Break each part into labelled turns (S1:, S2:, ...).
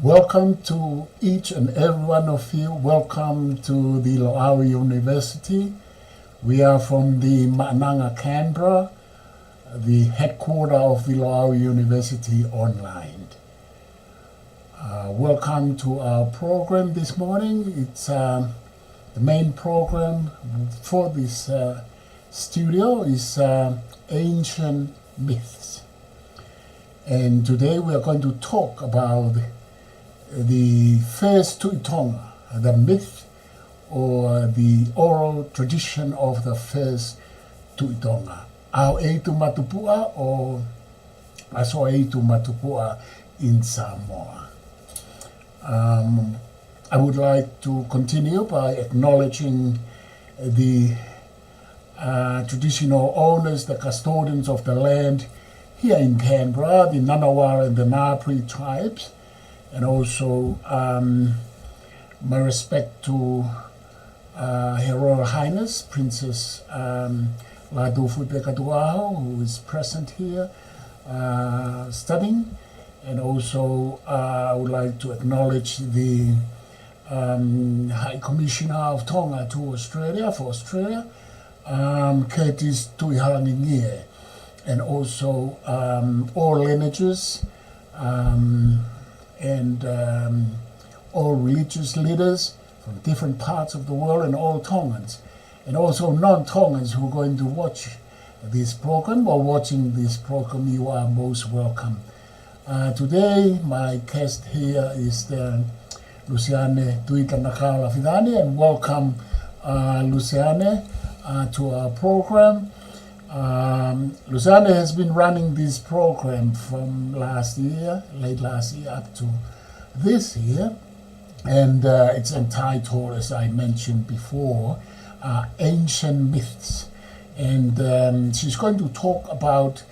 S1: Welcome to each and every one of you. Welcome to the Lo'au University. We are from the Ma'ananga, Canberra, the headquarters of the Lo'au University online. Welcome to our program this morning. It's the main program for this studio is ancient myths. And today we are going to talk about the first Tuita-Tonga, the myth or the oral tradition of the first Tuita-Tonga. Aho'eitumatupu'a or Asoeitumatupua in Samoa. I would like to continue by acknowledging the traditional owners, the custodians of the land here in Canberra, the Ngunnawal and the Ngāpuhi tribes, and also my respect to Her Royal Highness Princess Tonga, who is present here studying, and also I would like to acknowledge the High Commissioner of Tonga to Australia, Curtis Tuiharangingie, and also all lineages and all religious leaders from different parts of the world, and all Tongans, and also non-Tongans who are going to watch this program or watching this program. You are most welcome. Today my guest here is the Luseane Tuita-Nakao Lafitani, and welcome Luseane to our program. Luseane has been running this program from late last year up to this year, and it's entitled, as I mentioned before, Ancient Myths. And she's going to talk about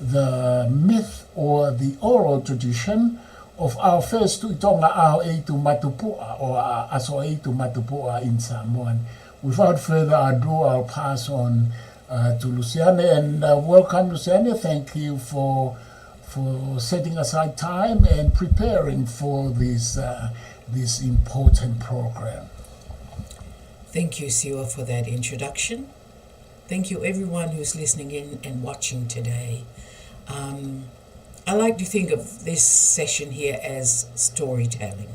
S1: the myth or the oral tradition of our first Tuita-Tonga Aho'eitumatupu'a or Asoeitumatupua in Samoan. Without further ado, I'll pass on to Luseane, and welcome, Luseane. Thank you for setting aside time and preparing for this important program.
S2: Thank you, Siwa, for that introduction. Thank you, everyone who's listening in and watching today. I like to think of this session here as storytelling.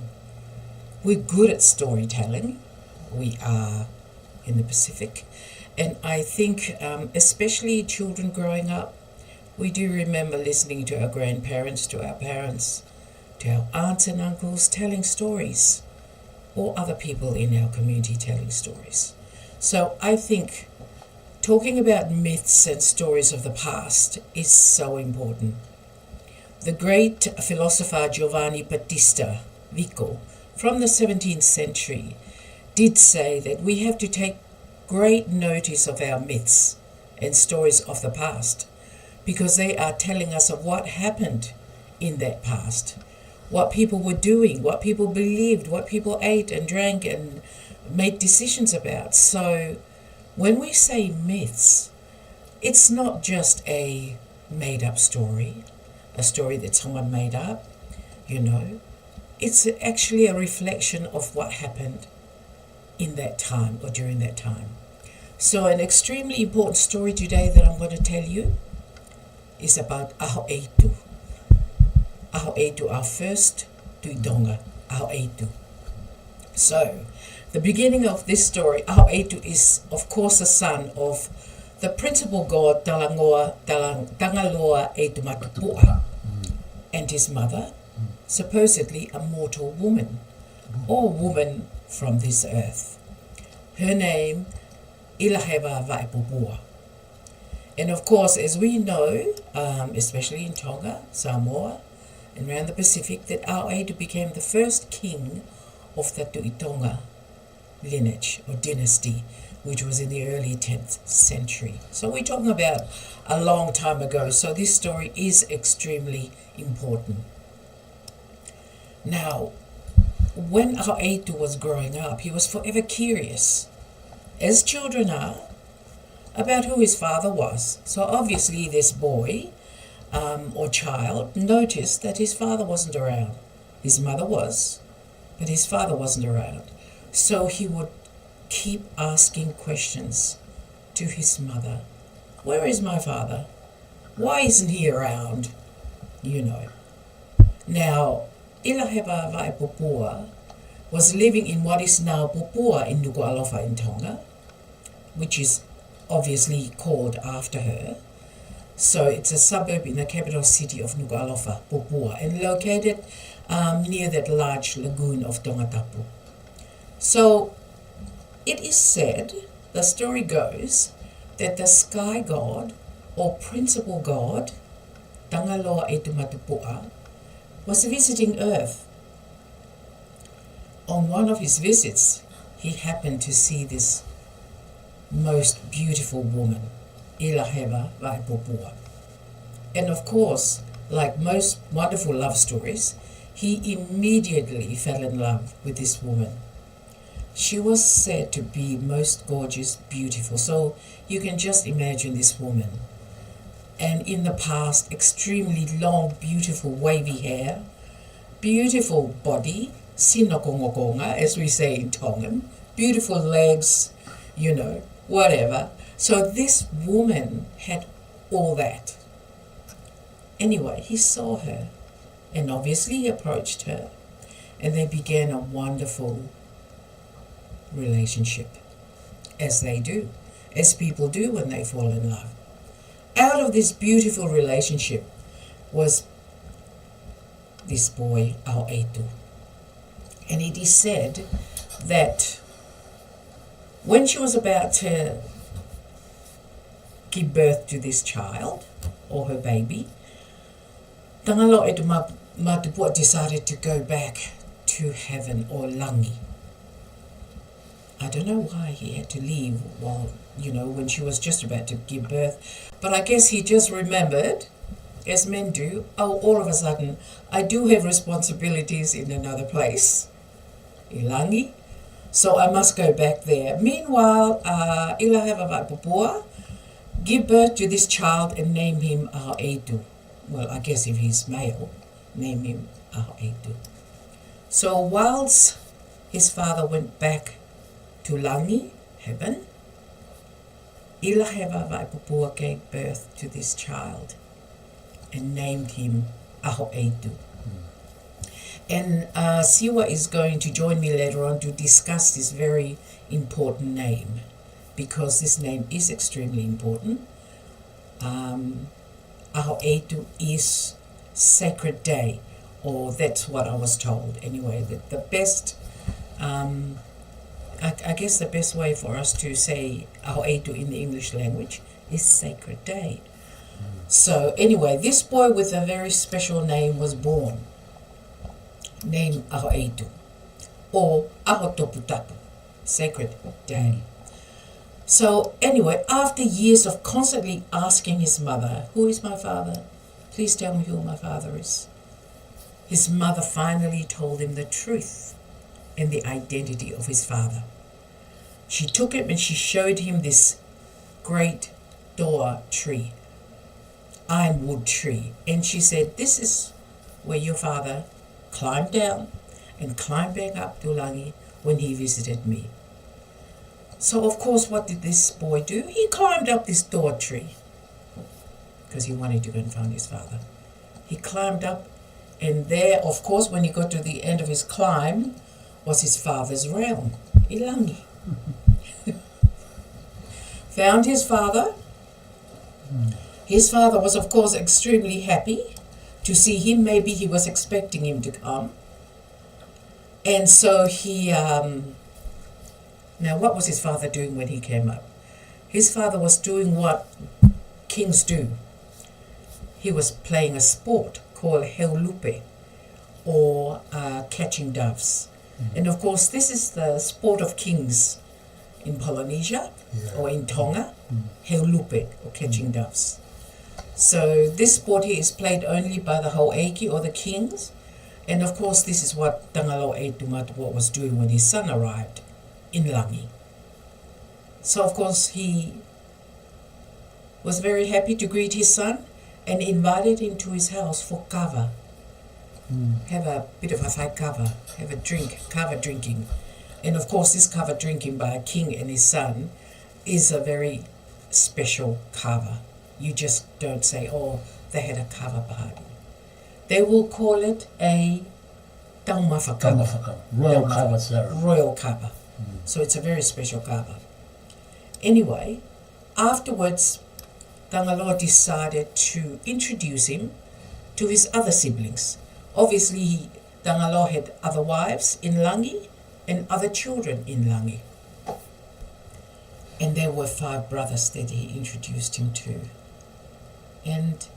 S2: We're good at storytelling. We are in the Pacific. And I think, especially children growing up, we do remember listening to our grandparents, to our parents, to our aunts and uncles telling stories, or other people in our community telling stories. So I think talking about myths and stories of the past is so important. The great philosopher Giovanni Battista Vico from the 17th century did say that we have to take great notice of our myths and stories of the past, because they are telling us of what happened in that past, what people were doing, what people believed, what people ate and drank and made decisions about. So when we say myths, it's not just a made-up story, a story that someone made up, It's actually a reflection of what happened in that time or during that time. So an extremely important story today that I'm going to tell you is about Aho'eitu. Aho'eitu, our first Tuita-Tonga, Aho'eitu. So, the beginning of this story, Aho'eitu is, of course, the son of the principal god Tangaloa Aho'eitumatupu'a and his mother, supposedly a mortal woman, or woman from this earth. Her name, Ilaheva Vaipupua. And of course, as we know, especially in Tonga, Samoa, and around the Pacific, that Aho'eitu became the first king of the Tuita-Tonga lineage or dynasty, which was in the early 10th century. So we're talking about a long time ago, so this story is extremely important. Now, when Aho'eitu was growing up, he was forever curious, as children are, about who his father was. So obviously this boy or child noticed that his father wasn't around. His mother was, but his father wasn't around. So he would keep asking questions to his mother. Where is my father? Why isn't he around? You know. Now, Ilaheba Vaipupua was living in what is now Pupua in Nuku'alofa in Tonga, which is obviously called after her. So it's a suburb in the capital city of Nuku'alofa, Pupua, and located near that large lagoon of Tongatapu. So it is said, the story goes, that the sky god or principal god, Tonga Aho'eitumatupu'a, was visiting Earth. On one of his visits, he happened to see this most beautiful woman, Ilaheba Vaipupua. And of course, like most wonderful love stories, he immediately fell in love with this woman. She was said to be most gorgeous, beautiful. So you can just imagine this woman. And in the past, extremely long, beautiful, wavy hair, beautiful body, sinokongokonga, as we say in Tongan, beautiful legs, you know, whatever. So this woman had all that. Anyway, he saw her, and obviously he approached her, and they began a wonderful relationship, as they do, as people do when they fall in love. Out of this beautiful relationship was this boy, Asoeitu. And it is said that when she was about to give birth to this child, or her baby, Tonga Aho'eitumatupu'a decided to go back to heaven, or langi. I don't know why he had to leave while, when she was just about to give birth. But I guess he just remembered, as men do, all of a sudden, I do have responsibilities in another place, Ilangi, so I must go back there. Meanwhile, Ilaheba Vaipupua give birth to this child and name him Aho'eitu. Well, I guess if he's male, name him Aho'eitu. So whilst his father went back to Langi, heaven, Ilaheba Vaipupua gave birth to this child and named him Aho'eitu. And Siwa is going to join me later on to discuss this very important name, because this name is extremely important. Aho'eitu is sacred day, or that's what I was told anyway. The best, I guess the best way for us to say Aho'eitu in the English language is sacred day. So anyway, this boy with a very special name was born, named Aho'eitu, or Ahotoputapu, sacred day. So anyway, after years of constantly asking his mother, who is my father? Please tell me who my father is. His mother finally told him the truth and the identity of his father. She took him and she showed him this great doa tree, ironwood tree. And she said, this is where your father climbed down and climbed back up to Langi when he visited me. So of course, what did this boy do? He climbed up this doa tree because he wanted to go and find his father. He climbed up, and there, of course, when he got to the end of his climb, was his father's realm, Ilangi. Found his father. His father was, of course, extremely happy to see him. Maybe he was expecting him to come. And so he, now what was his father doing when he came up? His father was doing what kings do. He was playing a sport called heulupe, or catching doves. And of course, this is the sport of kings in Polynesia, or in Tonga, heulupe, or catching doves. So this sport here is played only by the haueki, or the kings. And of course, this is what Tonga Aho'eitumatupu'a was doing when his son arrived in Langi. So of course, he was very happy to greet his son and invited him to his house for kava. have a bit of a whai kava, have a drink, kava drinking. And of course this kava drinking by a king and his son is a very special kava. You just don't say, oh, they had a kava party. They will call it a taumawhakava.
S1: Taumawhakava, royal kava ceremony.
S2: Royal kava. So it's a very special kava. Anyway, afterwards, Tangaloa decided to introduce him to his other siblings. Obviously, Tangaloa had other wives in Langi and other children in Langi. And there were 5 brothers that he introduced him to. And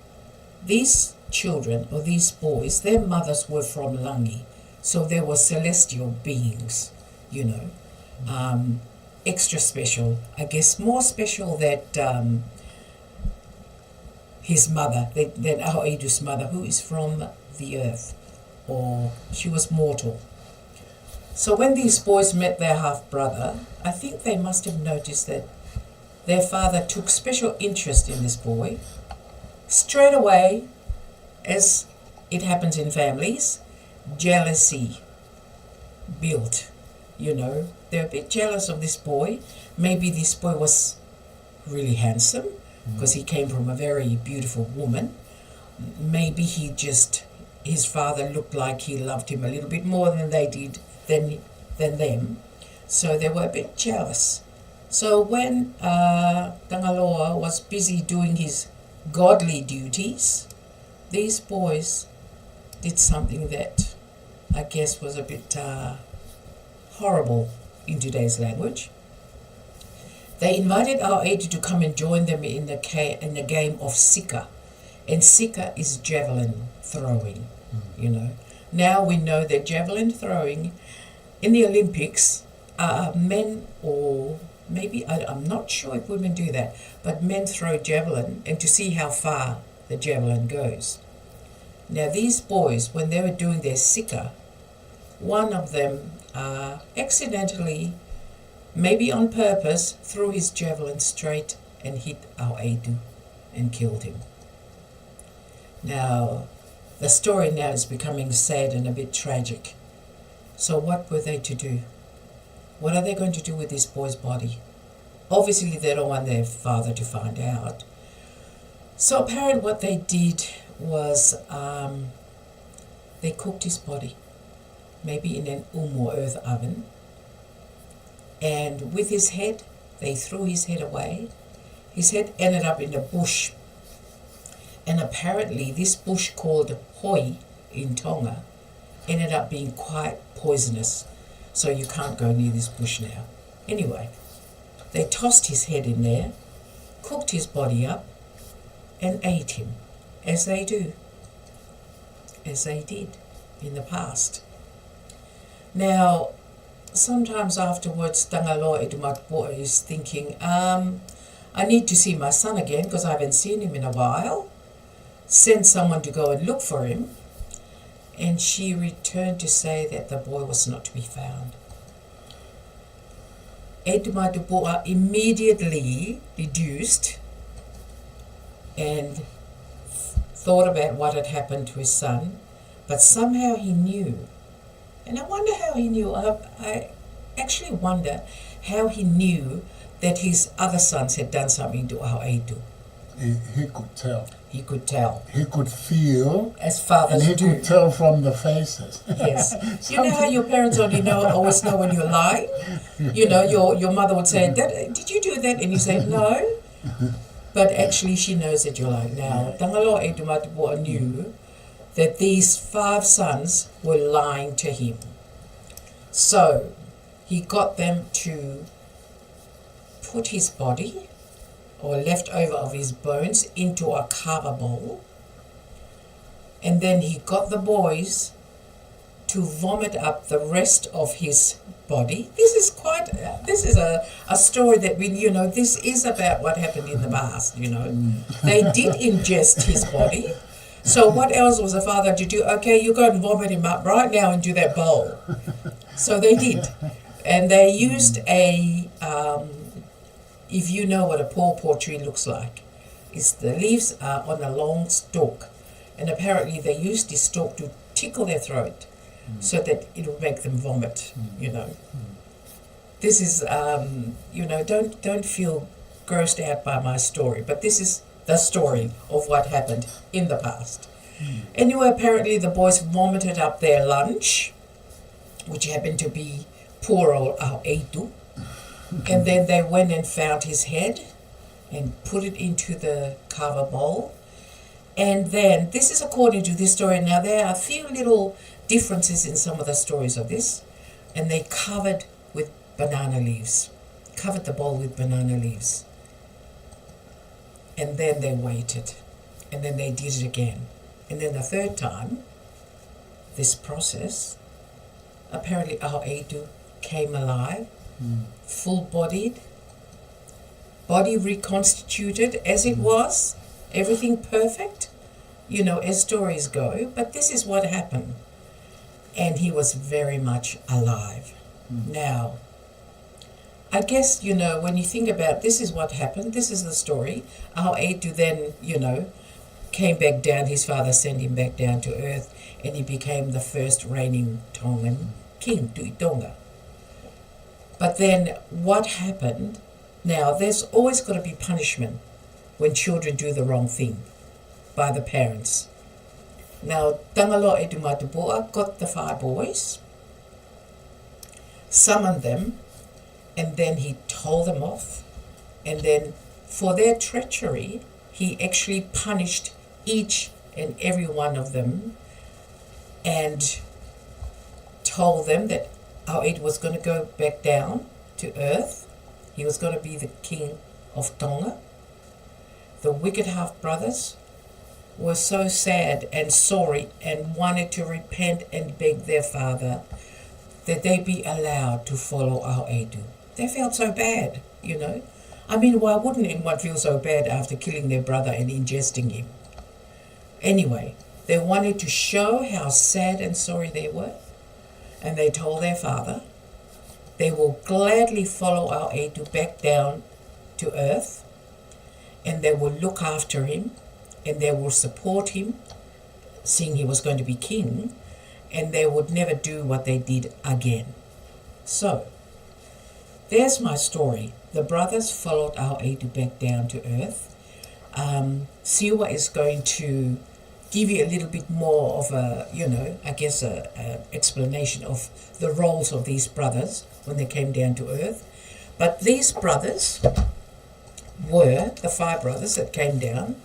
S2: these children, or these boys, their mothers were from Langi. So they were celestial beings, you know. Extra special, I guess more special that his mother, that Aho'eitu's mother, who is from the earth, or she was mortal. So when these boys met their half-brother, I think they must have noticed that their father took special interest in this boy. Straight away, as it happens in families, jealousy built, you know. They're a bit jealous of this boy. Maybe this boy was really handsome because he came from a very beautiful woman. Maybe his father looked like he loved him a little bit more than they did, than them. So they were a bit jealous. So when Tangaloa was busy doing his godly duties, these boys did something that I guess was a bit horrible in today's language. They invited Aho'eitu to come and join them in the game of sika. And sika is javelin throwing, you know. Now we know that javelin throwing in the Olympics, men, or maybe, I'm not sure if women do that, but men throw javelin and to see how far the javelin goes. Now these boys, when they were doing their sika, one of them accidentally, maybe on purpose, threw his javelin straight and hit Aho'eitu and killed him. Now, the story now is becoming sad and a bit tragic. So what were they to do? What are they going to do with this boy's body? Obviously, they don't want their father to find out. So apparently what they did was they cooked his body, maybe in an or earth oven. And with his head, they threw his head away. His head ended up in a bush. And apparently this bush called hoi in Tonga ended up being quite poisonous. So you can't go near this bush now. Anyway, they tossed his head in there, cooked his body up, and ate him, as they do, as they did in the past. Now, sometimes afterwards, Tonga Aho'eitumatupu'a is thinking, I need to see my son again because I haven't seen him in a while. Send someone to go and look for him. And she returned to say that the boy was not to be found. Asoeitumatupua immediately deduced and thought about what had happened to his son, but somehow he knew. And I wonder how he knew. I actually wonder how he knew that his other sons had done something to Aho'eitu.
S1: He could tell.
S2: He could tell.
S1: He could feel.
S2: As fathers
S1: and he
S2: do.
S1: could tell from the faces.
S2: Yes. You know how your parents always know when you're lying? You know, your mother would say, did you do that? And you say, no. But actually she knows that you're lying. Now, Tonga Aho'eitumatupu'a knew that these 5 sons were lying to him. So he got them to put his body, or leftover of his bones, into a kava bowl. And then he got the boys to vomit up the rest of his body. This is a story that this is about what happened in the past, They did ingest his body. So what else was the father to do? Okay, you go and vomit him up right now into that bowl. So they did. And they used if you know what a pawpaw tree looks like, the leaves are on a long stalk. And apparently they used this stalk to tickle their throat so that it'll make them vomit, you know. This is, you know, don't feel grossed out by my story, but this is the story of what happened in the past. Anyway, apparently the boys vomited up their lunch, which happened to be poor old Aho'eitu, and then they went and found his head and put it into the kava bowl. And then, this is according to this story. Now, there are a few little differences in some of the stories of this, and they covered with banana leaves, covered the bowl with banana leaves. And then they waited, and then they did it again. And then the third time, this process, apparently Aho'eitu came alive, full-bodied, body reconstituted as it was, everything perfect, you know, as stories go. But this is what happened. And he was very much alive. Now, I guess, you know, when you think about this is what happened, this is the story. Aho'eitu then, you know, came back down, his father sent him back down to earth, and he became the first reigning Tongan king, Tuita-Nakao. But then what happened, now there's always got to be punishment when children do the wrong thing by the parents. Now, Tonga Aho'eitumatupu'a got the 5 boys, summoned them, and then he told them off. And then for their treachery, he actually punished each and every one of them and told them that Aho'eitu was going to go back down to earth. He was going to be the king of Tonga. The wicked half-brothers were so sad and sorry and wanted to repent and beg their father that they be allowed to follow Aho'eitu. They felt so bad, you know. I mean, why wouldn't anyone feel so bad after killing their brother and ingesting him? Anyway, they wanted to show how sad and sorry they were, and they told their father they will gladly follow Aho'eitu back down to earth, and they will look after him, and they will support him, seeing he was going to be king, and they would never do what they did again. So, there's my story. The brothers followed Aho'eitu back down to earth. Siwa is going to give you a little bit more of a, you know, I guess a explanation of the roles of these brothers when they came down to earth. But these brothers were, the 5 brothers that came down,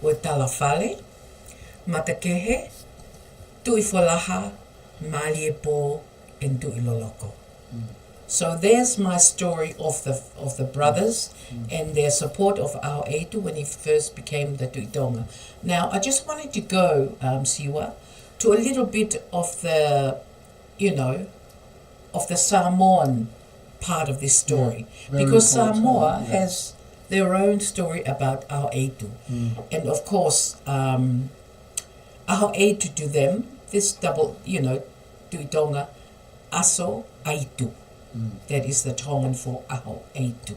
S2: were Talafale, Matakehe, Tuifolaha, Maliepo, and Tuiloloko. So there's my story of the brothers and their support of Aho'eitu when he first became the Tuitonga. Now, I just wanted to go, Siwa, to a little bit of the, you know, of the Samoan part of this story. Because Samoa has their own story about Aho'eitu. And of course, Aho'eitu to them, this double, you know, Tuitonga, Asoeitumatupua. That is the Tongan for Aho'eitu.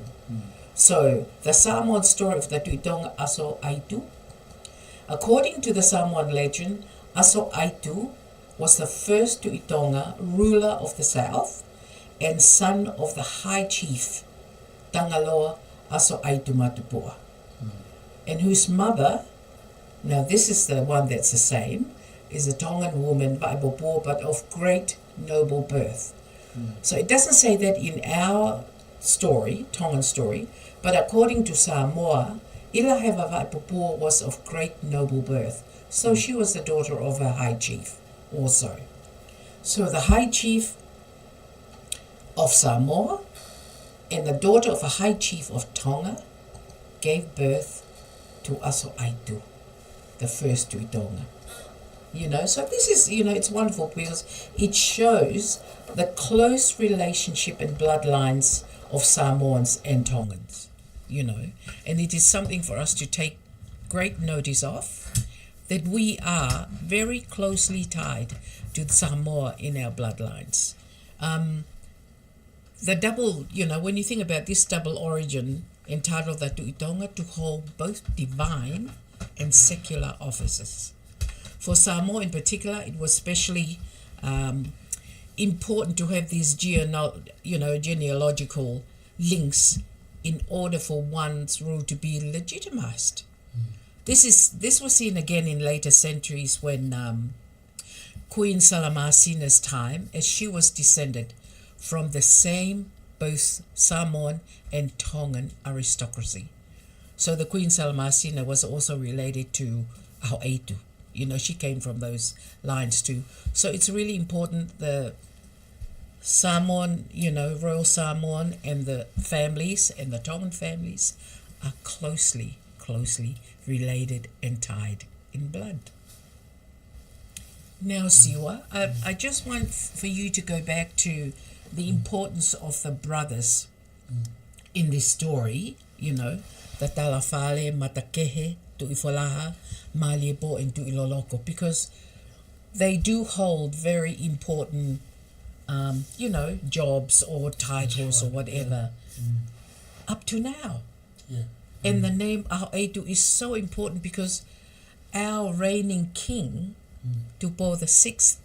S2: So, the Samoan story of the Tuitonga Asoeitumatupua. According to the Samoan legend, Asoeitumatupua was the first Tuitonga ruler of the south and son of the high chief, Tangaloa Asoeitumatupua, and whose mother, now this is the one that's the same, is a Tongan woman, Vaibopo, but of great noble birth. So it doesn't say that in our story, Tongan story, but according to Samoa, Ilaheva Vaipopo was of great noble birth. So she was the daughter of a high chief also. So the high chief of Samoa and the daughter of a high chief of Tonga gave birth to Asoeitumatupua, the first Tuitonga. You know, so this is, you know, it's wonderful because it shows the close relationship and bloodlines of Samoans and Tongans, you know, and it is something for us to take great notice of, that we are very closely tied to Samoa in our bloodlines. The double, you know, when you think about this double origin entitled the Tuitonga to hold both divine and secular offices. For Samoa in particular, it was especially important to have these genealogical links in order for one's rule to be legitimized. This was seen again in later centuries when Queen Salamasina's time, as she was descended from the same both Samoan and Tongan aristocracy. So the Queen Salamasina was also related to Aho'eitu. She came from those lines too. So it's really important the Samoan, Royal Samoan and the families and the Tongan families are closely related and tied in blood. Now, Siwa, I just want for you to go back to the importance of the brothers in this story, the Talafale, Matakehe, Tu'ifolaha, Maliepo, and Tu'iloloko, because they do hold very important, jobs or titles or whatever up to now.
S1: Yeah.
S2: And the name Aho'eitu is so important because our reigning king, Tupou the Sixth,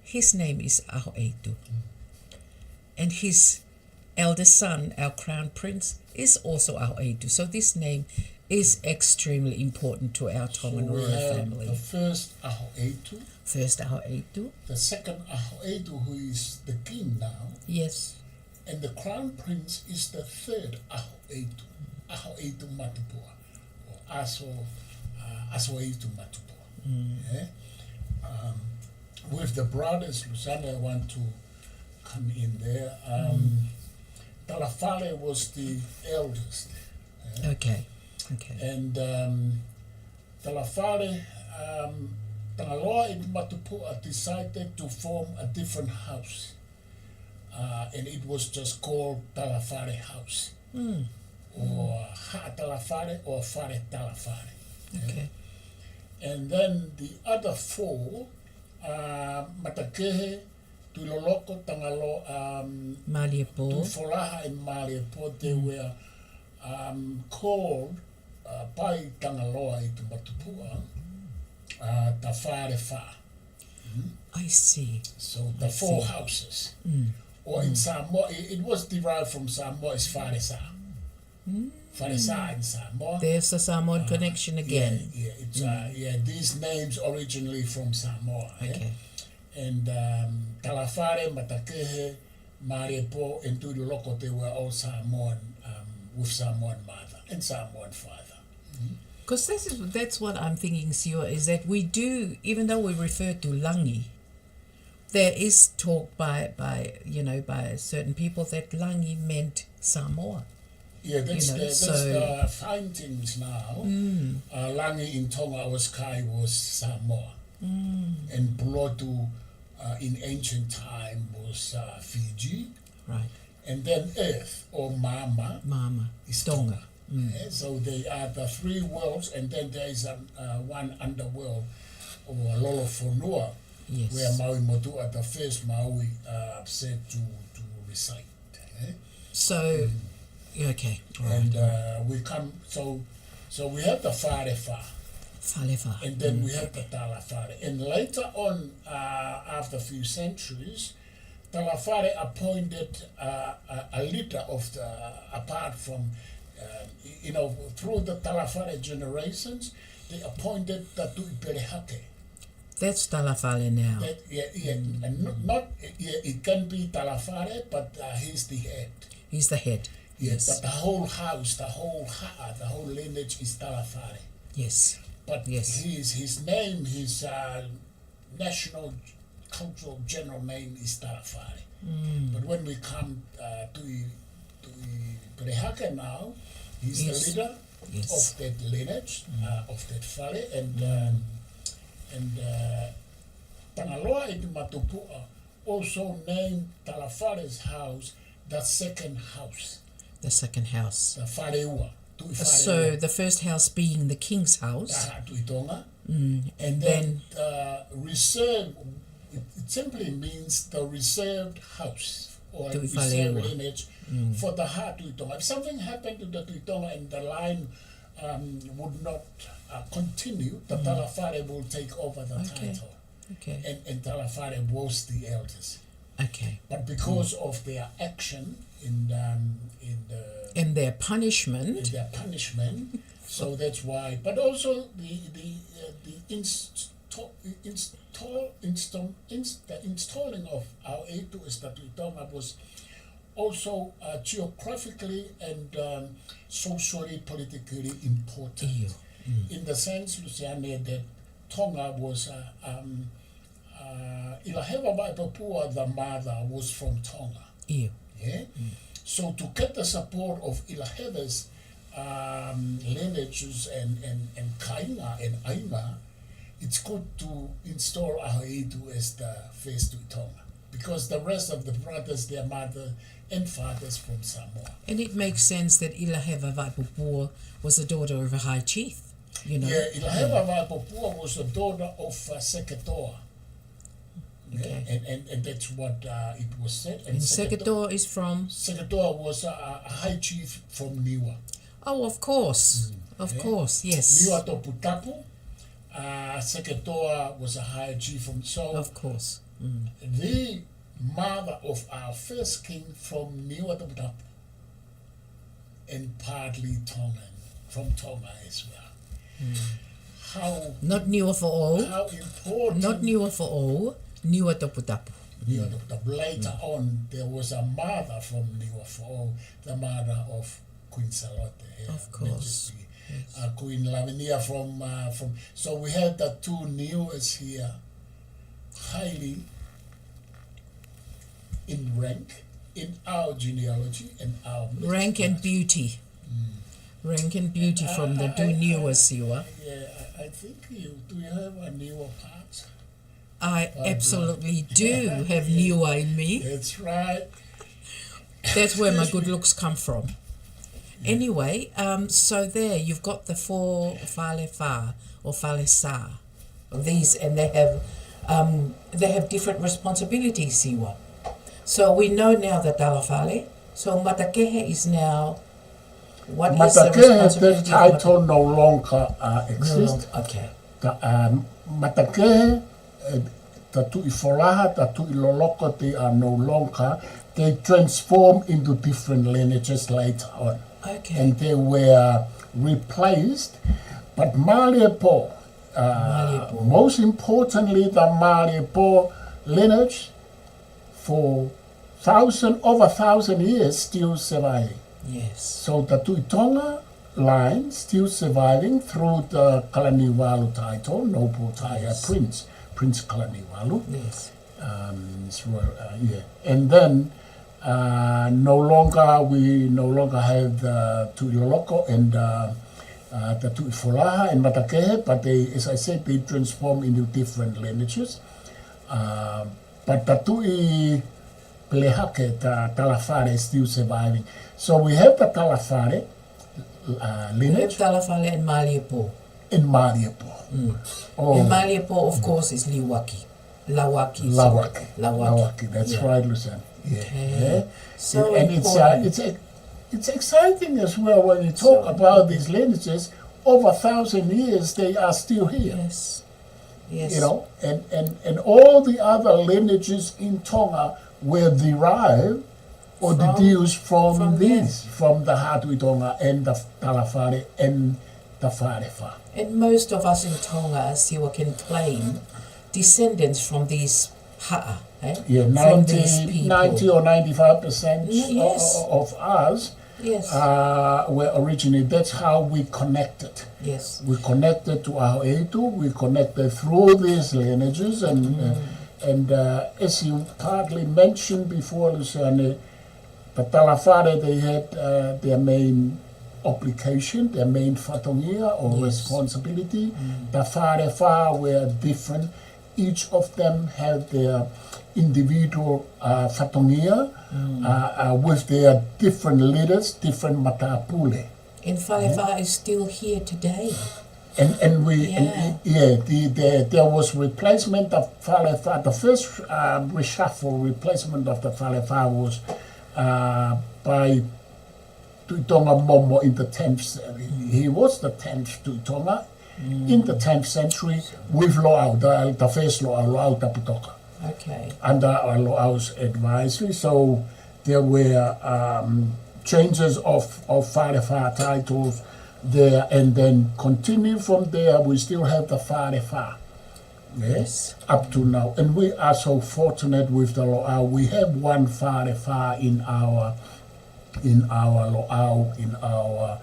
S2: his name is Aho'eitu. And his eldest son, our crown prince, is also Aho'eitu. So this name is extremely important to our Tongan royal family.
S1: The first Aho'eitu, the second Aho'eitu, who is the king now.
S2: Yes.
S1: And the crown prince is the third Asoeitumatupua, or Asoeitumatupua. Yeah? With the brothers, Luseane, I want to come in there. Talafale was the eldest. Yeah?
S2: Okay.
S1: And Talafale, Aho'eitumatupu'a decided to form a different house. And it was just called Talafale House. Or Ha'a-Talafale or Fare Talafale.
S2: Okay.
S1: And then the other four, Matakehe, Tuiloloko, Tangalo,
S2: Maliepo,
S1: Tuifolaha, and Maliepo, they were called by Tangaloa Aho'eitumatupu'a, Tafarefa.
S2: I see.
S1: So the four houses. Or in Samoa, it was derived from Samoa as Faresa. Faresa in Samoa.
S2: There's the Samoan connection again.
S1: These names originally from Samoa.
S2: Okay.
S1: And Talafare, Matakehe, Maliepo, and Tuiloloko, they were all Samoan, with Samoan mother and Samoan father.
S2: Because that's what I'm thinking, Siwa, is that we do, even though we refer to Langi, there is talk by certain people that Langi meant Samoa.
S1: Yeah, that's the findings now. Langi in Tonga Aho'eitumatupu'a was Samoa. And Pulotu in ancient time was Fiji.
S2: Right.
S1: And then Earth, or Mama, is Tonga. Yeah, so they are the three worlds, and then there is one underworld, or Lolofonua, where Maui Motua, the first Maui, said to reside.
S2: So, okay.
S1: And we come, so we have the Farefa. And then we have the Talafare. And later on, after a few centuries, Talafare appointed a leader of apart from, through the Talafare generations, they appointed the Tuiperehake.
S2: That's Talafare now.
S1: And not it can be Talafare, but he's the head.
S2: He's the head.
S1: Yes. But the whole house, the whole ha'a, the whole lineage is Talafare.
S2: Yes.
S1: But his name, his national cultural general name is Talafare. But when we come to Perehake now, he's the leader of that lineage, of that fale, and Tangaloa Aho'eitumatupu'a also named Talafare's house the second house.
S2: The second house.
S1: The Fareua.
S2: So the first house being the king's house.
S1: And then reserved, it simply means the reserved house or reserved lineage for the Tuitonga. If something happened to the Tuitonga and the line would not continue, the Talafare will take over the title.
S2: Okay.
S1: And Talafare was the eldest.
S2: Okay.
S1: But because of their action in
S2: their punishment.
S1: So that's why. But also the installing of Asoeitumatupua was also geographically and socially, politically important. In the sense, Luseane, that Tonga was Ilahe'eitumatupu'a, the mother, was from Tonga. Yeah. So to get the support of Ilaheva's lineages and kainga and ainga, it's good to install Aho'eitu as the face to Tonga, because the rest of the brothers, their mother and fathers from Samoa.
S2: And it makes sense that Ilahe'eitumatupu'a was the daughter of a high chief, you know.
S1: Yeah, Ilahe'eitumatupu'a was the daughter of Seketoa.
S2: Okay.
S1: And that's what it was said.
S2: And Seketoa is from?
S1: Seketoa was a high chief from Niwa.
S2: Oh, of course. Of course, yes.
S1: Niwa Toputapu. Seketoa was a high chief from, so
S2: of course.
S1: The mother of our first king from Niwa Toputapu, and partly Tongan, from Tonga as well. How
S2: not Niwa for all.
S1: How important.
S2: Not Niwa for all. Niwa Toputapu.
S1: Later on, there was a mother from Niwa for all, the mother of Queen Salote.
S2: Of course.
S1: Yes. Queen Lavinia from. So we had the two Niwas here, highly in rank in our genealogy and our
S2: rank and beauty. Rank and beauty from the two Niwas, Siwa.
S1: Yeah, I think you have a Niwa part.
S2: I absolutely do have Niwa in me.
S1: That's right.
S2: That's where my good looks come from. Anyway, so there you've got the four Falefa or Falesa. These, and they have different responsibilities, Siwa. So we know now that Talafale. So Matakehe is now. What is the responsibility?
S1: The title no longer exists.
S2: Okay.
S1: Matakehe, the Tu'ifolaha, the Tu'iloloko, they are no longer. They transformed into different lineages later on.
S2: Okay.
S1: And they were replaced. But Malipo, most importantly, the Malipo lineage for over 1,000 years still surviving.
S2: Yes.
S1: So the Tuitonga line still surviving through the Kalaniwalu title, noble title, Prince Kalaniwalu.
S2: Yes.
S1: And then we no longer have the Tuiloloko and the Tu'ifolaha and Matakehe, but they, as I said, they transform into different lineages. But the Tu'i Pelehake, the Talafare, is still surviving. So we have the Talafare lineage.
S2: We have Talafare and Malipo.
S1: In Malipo.
S2: And Malipo, of course, is Lawaki.
S1: Lawaki. That's right, Luseane.
S2: Okay. So
S1: and it's exciting as well when you talk about these lineages. Over 1,000 years, they are still here.
S2: Yes. Yes.
S1: You know, and all the other lineages in Tonga were derived or deduced from these, from the Hatuitonga and the Talafare and the Farefa.
S2: And most of us in Tonga, Siwa, can claim descendants from these ha'a,
S1: Yeah,
S2: from these people.
S1: 90 or 95% of us were originally, that's how we connected.
S2: Yes.
S1: We connected to Aho'eitu, we connected through these lineages, and as you partly mentioned before, Luseane, the Talafare, they had their main obligation, their main fatongia or responsibility. The Farefa were different. Each of them had their individual fatongia with their different leaders, different matapule.
S2: And Farefa is still here today.
S1: And there was replacement of Farefa. The first reshuffle replacement of the Farefa was by Tuitonga Momo in the 10th. He was the 10th Tuitonga in the 10th century with Lo'au, the first Lo'au Taputoka.
S2: Okay.
S1: Under Lo'au's advisory. So there were changes of Wharewa titles there, and then continue from there. We still have the Wharewa. Yes, up to now, and we are so fortunate with the Lo'au. We have one Wharewa in our Lo'au, in our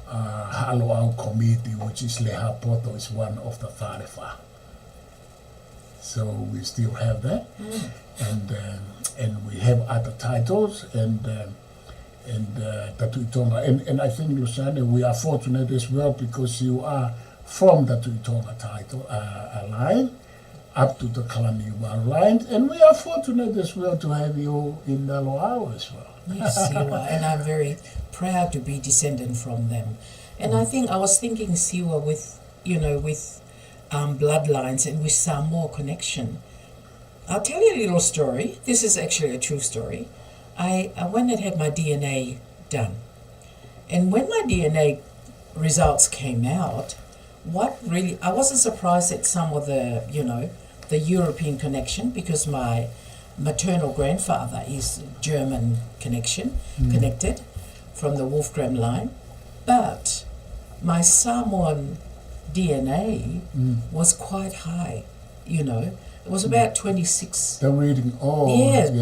S1: Ha'alo'au committee, which is Leha Poto, is one of the Wharewa. So we still have that, and we have other titles, and the Tuitonga, and I think, Luseane, we are fortunate as well because you are from the Tuitonga title line up to the Kalaniumaru line, and we are fortunate as well to have you in the Lo'au as well.
S2: Yes, Siwa, and I'm very proud to be descendant from them. And I was thinking, Siwa, with bloodlines and with Samoa connection. I'll tell you a little story. This is actually a true story. I went and had my DNA done. And when my DNA results came out, I wasn't surprised at some of the European connection, because my maternal grandfather is German connected from the Wolfgram line. But my Samoan DNA was quite high, It was about 26.
S1: The reading,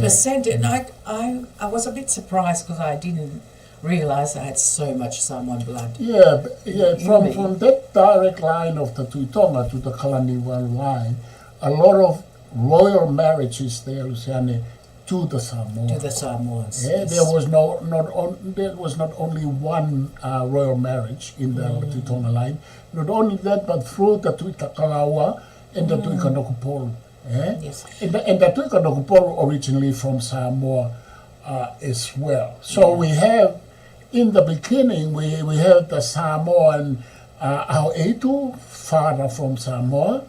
S2: percent, and I was a bit surprised because I didn't realise I had so much Samoan blood.
S1: From that direct line of the Tuitonga to the Kalaniumaru line, a lot of royal marriages there, Luseane, to the Samoans.
S2: To the Samoans.
S1: There was there was not only one royal marriage in the Tuitonga line. Not only that, but through the Tuita-Nakao and the Tuita-Nakao.
S2: Yes.
S1: And the Tuita-Nakao originally from Samoa as well. So we have, in the beginning, we have the Samoan Aho'eitu, father from Samoa,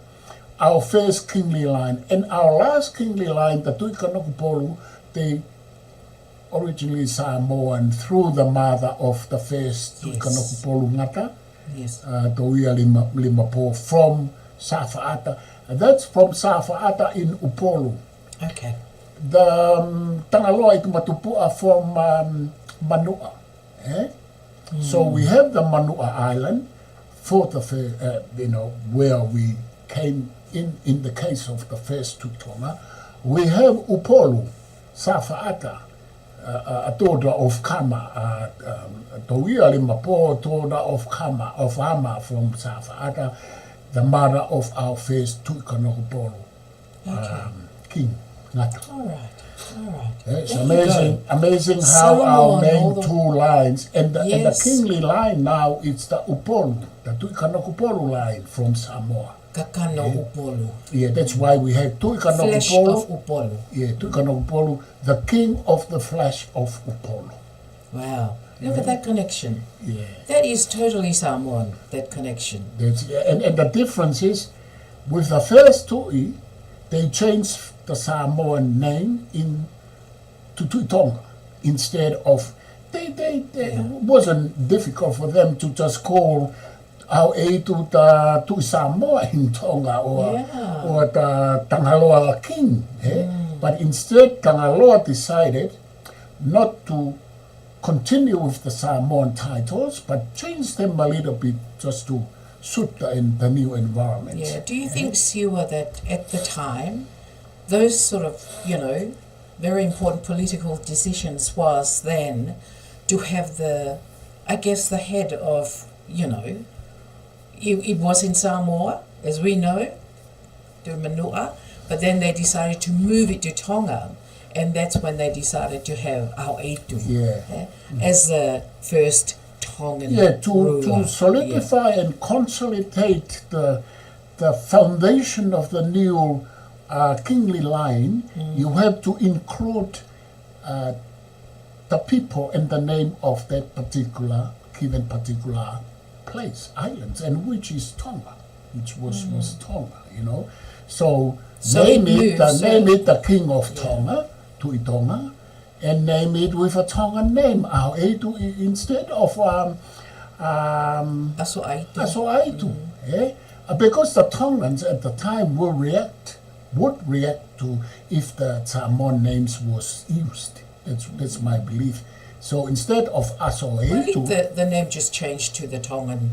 S1: our first kingly line. And our last kingly line, the Tuita-Nakao, they originally Samoan through the mother of the first Tuita-Nakao Ngata, Toia Limapo, from Safa'ata. That's from Safa'ata in Upolu.
S2: Okay.
S1: The Tonga Aho'eitumatupu'a from Manua. So we have the Manua Island for the where we came in the case of the first Tuitonga. We have Upolu, Safa'ata, a daughter of Kama, Toia Limapo, daughter of Kama, of Hama from Safa'ata, the mother of our first Tuikanokupolo king.
S2: All right.
S1: It's amazing how our main two lines, and the kingly line now, it's the Upolu, the Tuikanokupolo line from Samoa.
S2: Kakano Upolu.
S1: Yeah, that's why we have Tuikanokupolo.
S2: Flesh of Upolu.
S1: Yeah, Tuikanokupolo, the king of the flesh of Upolu.
S2: Wow. Look at that connection.
S1: Yeah.
S2: That is totally Samoan, that connection.
S1: And the difference is, with the first Tui, they changed the Samoan name to Tuitonga instead of, it wasn't difficult for them to just call Aho'eitu to Samoa in Tonga or the Tangaloa king. But instead, Tangaloa decided not to continue with the Samoan titles, but change them a little bit just to suit the new environment.
S2: Yeah. Do you think, Siwa, that at the time, those sort of, very important political decisions was then to have the head of, it was in Samoa, as we know, to Manua, but then they decided to move it to Tonga. And that's when they decided to have Aho'eitu as the first Tongan ruler.
S1: To solidify and consolidate the foundation of the new kingly line, you have to include the people and the name of that particular place, islands, and which is Tonga, which was Tonga, So name it the king of Tonga, Tuitonga, and name it with a Tongan name, Aho'eitu, instead of Asoeitumatupua. Because the Tongans at the time would react to if the Samoan names was used. That's my belief. So instead of Asoeitu,
S2: the name just changed to the Tongan,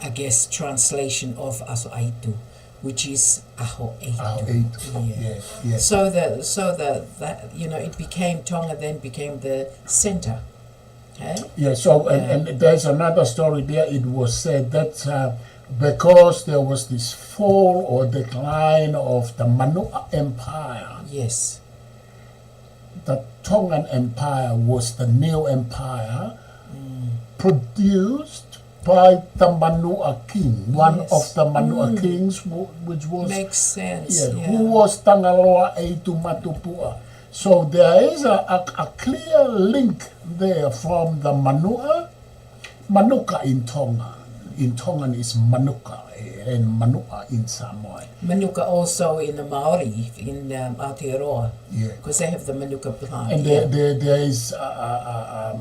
S2: I guess, translation of Asoeitu, which is Aho'eitu.
S1: Yeah.
S2: So that it became Tonga, then became the center. Okay?
S1: Yeah. So and there's another story there. It was said that because there was this fall or decline of the Manua Empire.
S2: Yes.
S1: The Tongan Empire was the new empire produced by the Manua king, one of the Manua kings, which was
S2: makes sense.
S1: who was Tonga Aho'eitumatupu'a. So there is a clear link there from the Manuka in Tonga. In Tongan is Manuka and Manua in Samoa.
S2: Manuka also in the Maori in Aotearoa, because they have the Manuka plant.
S1: And there is a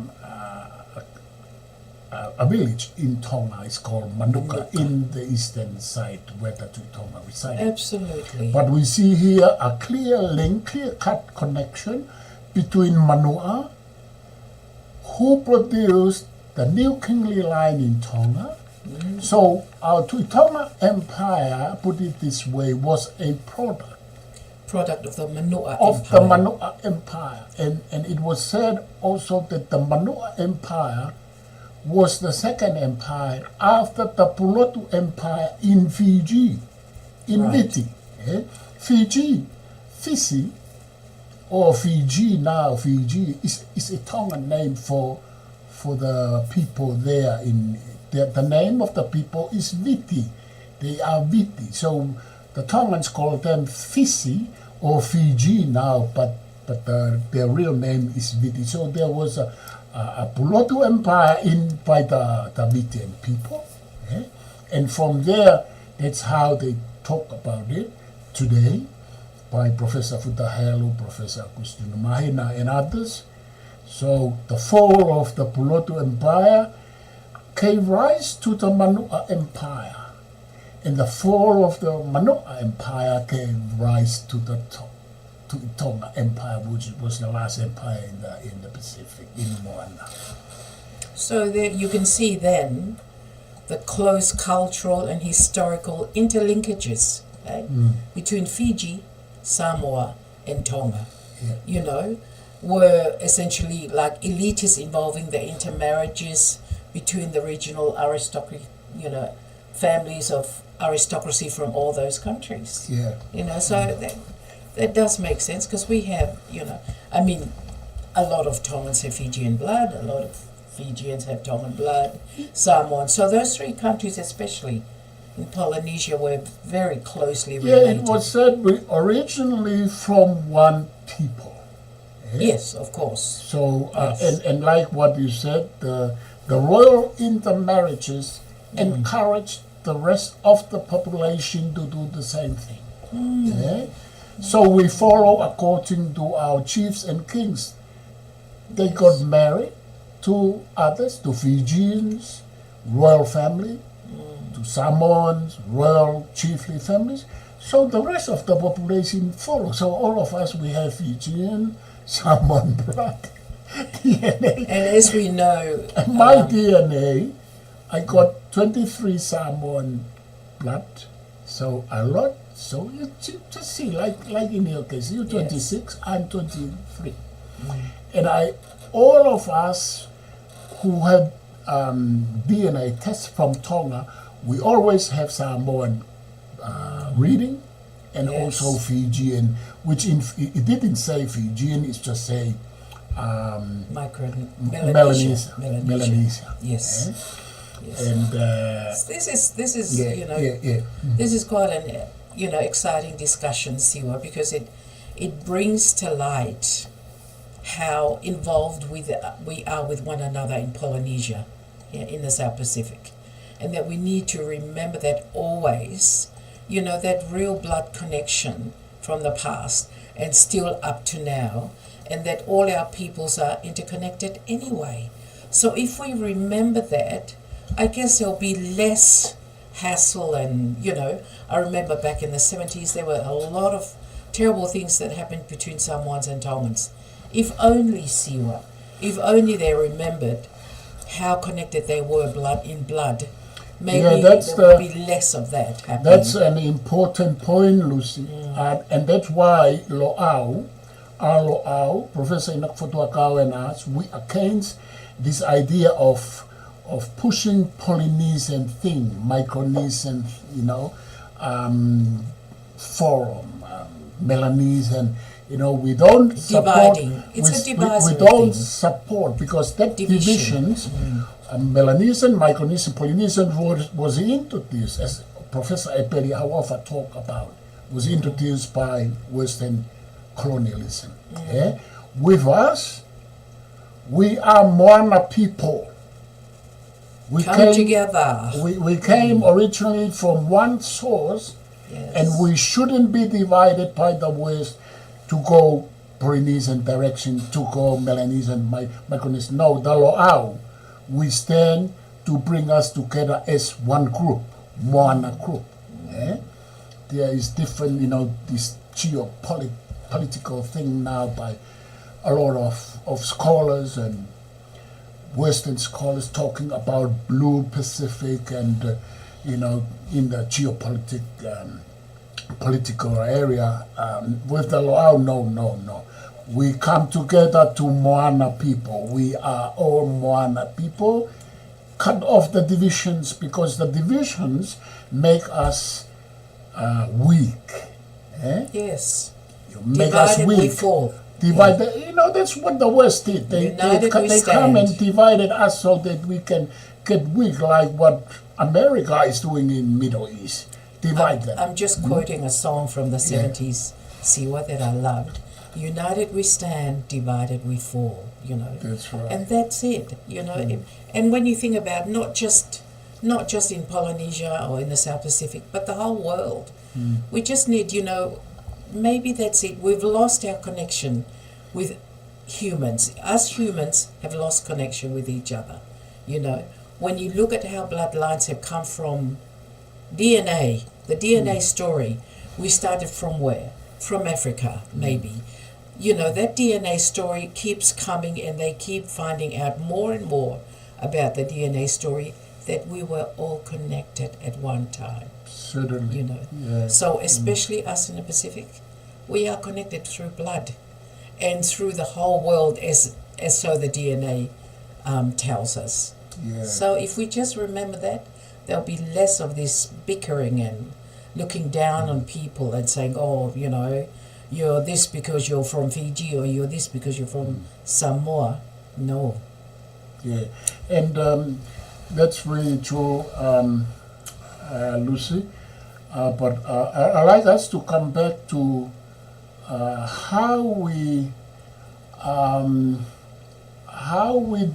S1: village in Tonga. It's called Manuka in the eastern side where the Tonga reside.
S2: Absolutely.
S1: But we see here a clear link, clear-cut connection between Manua, who produced the new kingly line in Tonga. So our Tuita-Nakao Empire, put it this way, was a product
S2: of the Manua
S1: of
S2: Empire.
S1: the Manua Empire. And it was said also that the Manua Empire was the second empire after the Pulotu Empire in Fiji, in Viti. Fiji, or Fiji now, Fiji is a Tongan name for the people there. The name of the people is Viti. They are Viti. So the Tongans call them Fisi or Fiji now, but their real name is Viti. So there was a Pulotu Empire by the Vitian people. And from there, that's how they talk about it today by Professor Futahelu, Professor Agustino Mahina, and others. So the fall of the Pulotu Empire gave rise to the Manua Empire. And the fall of the Manua Empire gave rise to the Tonga Empire, which was the last empire in the Pacific, in Moana.
S2: So there you can see then the close cultural and historical interlinkages between Fiji, Samoa, and Tonga. Were essentially like elitists involving the intermarriages between the regional aristocracy, families of aristocracy from all those countries. So that does make sense, because we have, a lot of Tongans have Fijian blood, a lot of Fijians have Tongan blood, Samoan. So those three countries, especially in Polynesia, were very closely related.
S1: It was said we originally from one people.
S2: Yes, of course.
S1: So, and like what you said, the royal intermarriages encouraged the rest of the population to do the same thing. So we follow according to our chiefs and kings. They got married to others, to Fijians, royal family, to Samoans, royal chiefly families. So the rest of the population follow. So all of us, we have Fijian, Samoan blood, DNA.
S2: And as we know...
S1: My DNA, I got 23 Samoan blood, so a lot. So you just see, like in your case, you're 26, I'm 23. And all of us who have DNA tests from Tonga, we always have Samoan reading, and also Fijian, which it didn't say Fijian, it's just say Melanesia.
S2: Yes.
S1: And
S2: this is this is quite an exciting discussion, Siwa, because it brings to light how involved we are with one another in Polynesia, in the South Pacific, and that we need to remember that always, that real blood connection from the past and still up to now, and that all our peoples are interconnected anyway. So if we remember that, I guess there'll be less hassle. And I remember back in the 70s there were a lot of terrible things that happened between Samoans and Tongans. If only Siwa, if only they remembered how connected they were blood, maybe there would be less of that happening.
S1: That's an important point, Lucy. And that's why our Lo'au, Professor Tonga and us, we against this idea of pushing Polynesian thing, Micronesian, forum, Melanesian, we don't support.
S2: Dividing. It's a division.
S1: We don't support because that divisions, Melanesian, Micronesian, Polynesian was introduced, as Professor Epeli Hawafa talked about, was introduced by Western colonialism. Yeah? With us, we are Moana people. We
S2: Come together.
S1: We came originally from one source, and we shouldn't be divided by the West to go Polynesian direction, to go Melanesian, Micronesian. No, the Lo'au, we stand to bring us together as one group, Moana group. Yeah? There is different, this geopolitical thing now by a lot of scholars and Western scholars talking about Blue Pacific and, in the political area. With the Lo'au, no. We come together to Moana people. We are all Moana people. Cut off the divisions because the divisions make us weak. Eh?
S2: Yes.
S1: You make us weak.
S2: We fall.
S1: Divided, that's what the West did. They come and divided us so that we can get weak, like what America is doing in Middle East. Divide them.
S2: I'm just quoting a song from the 70s, Siwa, that I loved. United we stand, divided we fall.
S1: That's right.
S2: And that's it. And when you think about not just in Polynesia or in the South Pacific, but the whole world, we just need, maybe that's it. We've lost our connection with humans. Us humans have lost connection with each other. When you look at how bloodlines have come from DNA, the DNA story, we started from where? From Africa, maybe. That DNA story keeps coming, and they keep finding out more and more about the DNA story, that we were all connected at one time.
S1: Certainly. Yeah.
S2: So especially us in the Pacific, we are connected through blood and through the whole world, as so the DNA tells us.
S1: Yeah.
S2: So if we just remember that, there'll be less of this bickering and looking down on people and saying, you're this because you're from Fiji, or you're this because you're from Samoa. No.
S1: Yeah, and that's really true, Lucy. But I'd like us to come back to how we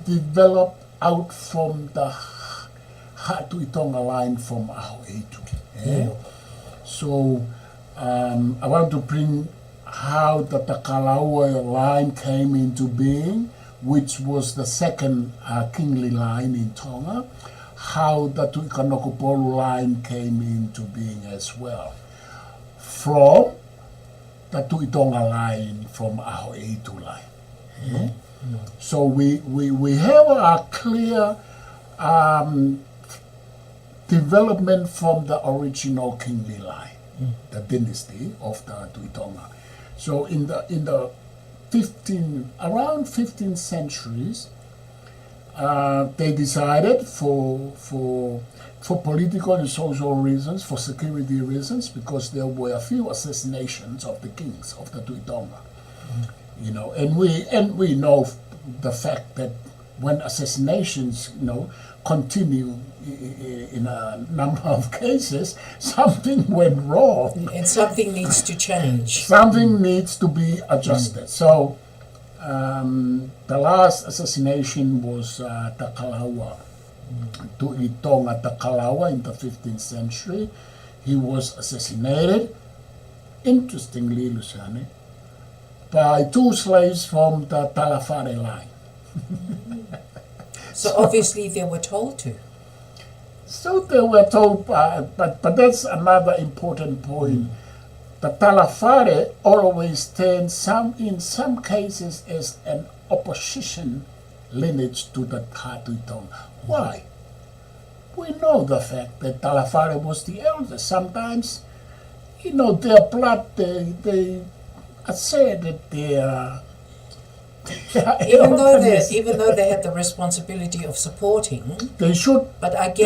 S1: develop out from the Hatuitonga line from Aho'eitu. Yeah? So I want to bring how the Takalaua line came into being, which was the second kingly line in Tonga, how the Tuika-Nakao line came into being as well, from the Tuitonga line from Aho'eitu line. Yeah? So we have a clear development from the original kingly line, the dynasty of the Tuitonga. So in the around 15th centuries, they decided for political and social reasons, for security reasons, because there were a few assassinations of the kings of the Tuitonga. And we know the fact that when assassinations, continue in a number of cases, something went wrong.
S2: And something needs to change.
S1: Something needs to be adjusted. So the last assassination was Takalaua, Tuitonga Takalaua in the 15th century. He was assassinated, interestingly, Luseane, by 2 slaves from the Talafare line.
S2: So obviously they were told to.
S1: So they were told, but that's another important point. The Talafare always stands in some cases as an opposition lineage to the Ta'atuitonga. Why? We know the fact that Talafare was the eldest. Sometimes, their blood, they said that they are
S2: even though they had the responsibility of supporting,
S1: they should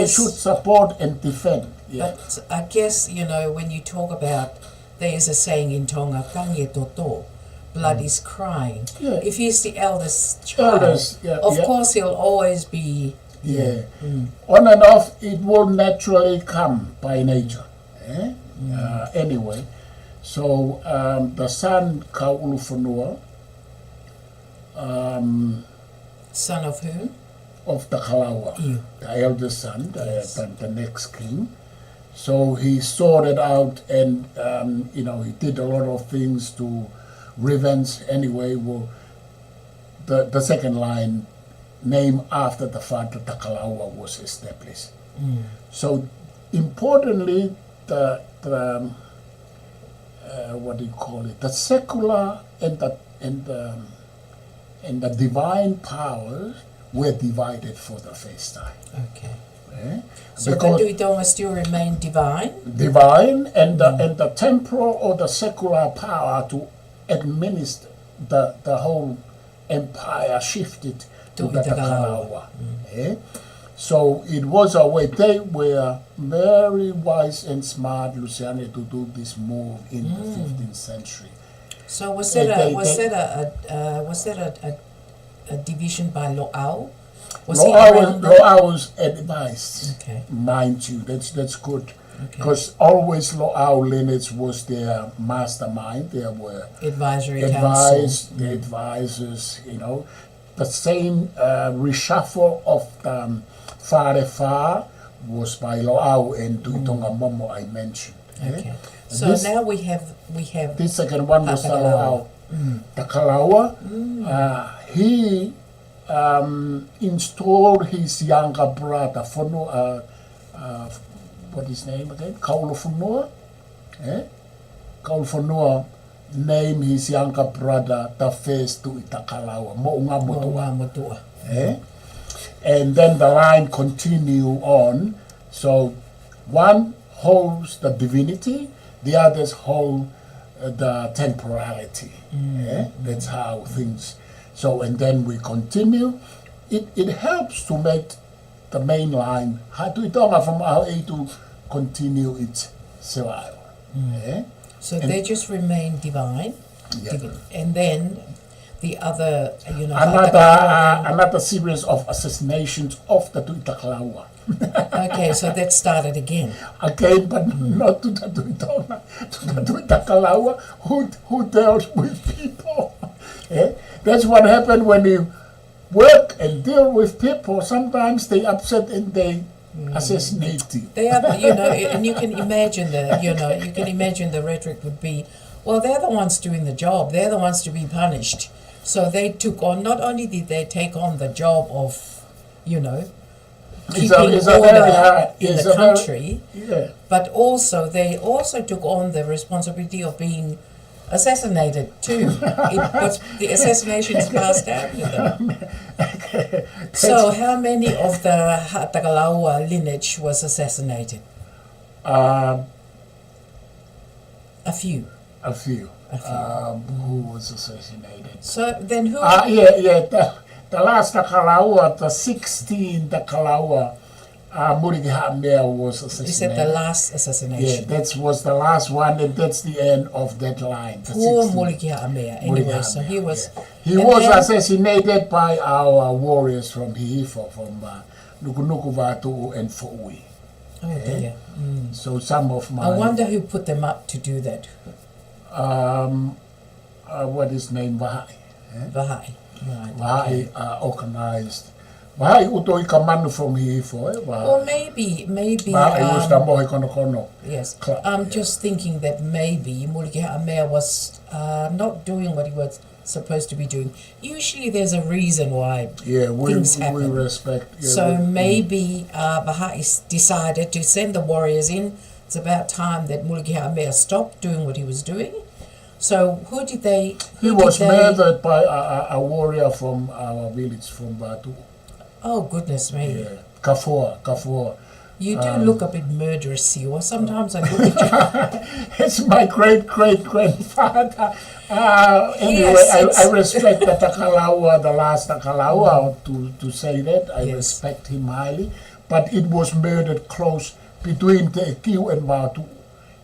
S1: support and defend. Yeah.
S2: But I guess, when you talk about, there's a saying in Tonga, "Kange toto," blood is crying.
S1: Yeah.
S2: If he's the eldest child, of course he'll always be.
S1: Yeah. On and off, it will naturally come by nature. Anyway, so the son, Kaulufonua,
S2: son of whom?
S1: Of the Kalawa, the eldest son, the next king. So he sorted out and, he did a lot of things to revenge. Anyway, the second line, named after the father, the Kalawa, was established. So importantly, the secular and the divine powers were divided for the first time.
S2: Okay. So
S1: because
S2: the Tuitonga still remain divine?
S1: Divine, and the temporal or the secular power to administer the whole empire shifted to the Kalawa. So it was a way. They were very wise and smart, Luseane, to do this move in the 15th century.
S2: So was that a division by Lo'au?
S1: Lo'au was advised,
S2: okay.
S1: Mind you, that's good. Because always Lo'au lineage was their mastermind. There were
S2: advisory council.
S1: The advisors, The same reshuffle of Wharewa was by Lo'au and Tuitonga Momo I mentioned.
S2: Okay. So now we have
S1: this second one was the Lo'au. The Kalawa, he installed his younger brother, what his name again? Kaulufonua. Kaulufonua named his younger brother the first Tuita-Nakao, Mo'ungamutua. And then the line continue on. So one holds the divinity, the others hold the temporality. That's how things. So, and then we continue. It helps to make the main line, Tuitonga from Aho'eitu, continue its survival.
S2: So they just remain divine. And then the other,
S1: another series of assassinations of the Tuita-Nakao.
S2: Okay, so that started again.
S1: Again, but not to the Tuitonga, to the Tuita-Nakao, who dealt with people. That's what happened when you work and deal with people. Sometimes they upset and they assassinate you.
S2: They are, and you can imagine the rhetoric would be, well, they're the ones doing the job. They're the ones to be punished. So they took on, not only did they take on the job of, keeping order in the country, but also they also took on the responsibility of being assassinated too. The assassination is passed down to them. So how many of the Hatagalawa lineage was assassinated? A few.
S1: Who was assassinated?
S2: So then who?
S1: The last Takalawa, the 16th Takalawa, Murikihamea was assassinated.
S2: You said the last assassination.
S1: Yeah, that was the last one, and that's the end of that line.
S2: Poor Murikihamea. Anyway, so he was.
S1: He was assassinated by our warriors from Hihifo, from Nukunukuvatu and Fo'ui.
S2: Oh dear.
S1: So some of my.
S2: I wonder who put them up to do that.
S1: What is name? Vahai.
S2: Vahai. Right.
S1: Vahai organized Wahai uto I ka manu from hihifo,
S2: Or maybe,
S1: Wahai was the mohi kono.
S2: yes. I'm just thinking that maybe Mulike Ha'amea was not doing what he was supposed to be doing. Usually there's a reason why things happen.
S1: We respect. Yeah,
S2: so maybe Baha'is decided to send the warriors in. It's about time that Mulike Ha'amea stopped doing what he was doing. So who did they...
S1: He was murdered by a warrior from our village, from Batu.
S2: Oh, goodness me.
S1: Yeah, Kafua.
S2: You do look a bit murderous, Siwa. Sometimes I look at you.
S1: It's my great-great-grandfather. Anyway,
S2: Yes,
S1: I respect the Takalaua, the last Takalaua, to say that. I respect him highly. But it was murdered close between Te Kiu and Batu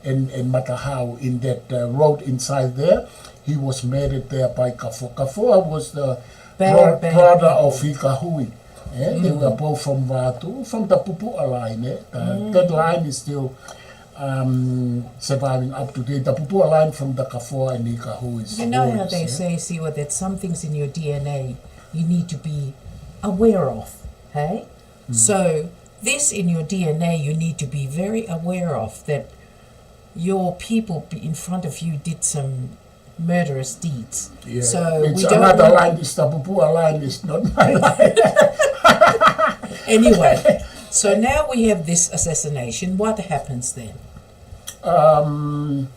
S1: and Matahau in that road inside there. He was murdered there by Kafua. Kafua was the brother of Hikahui. They were both from Vatu, from the Pupu'a line. That line is still surviving up to date. The Pupu'a line from the Kafua and Hikahui is...
S2: You know how they say, Siwa, that some things in your DNA you need to be aware of, hey? So this in your DNA you need to be very aware of, that your people in front of you did some murderous deeds.
S1: Yeah.
S2: So
S1: it's
S2: we don't
S1: another line. It's the Pupu'a line. It's not my line.
S2: Anyway, so now we have this assassination. What happens then?
S1: Mulike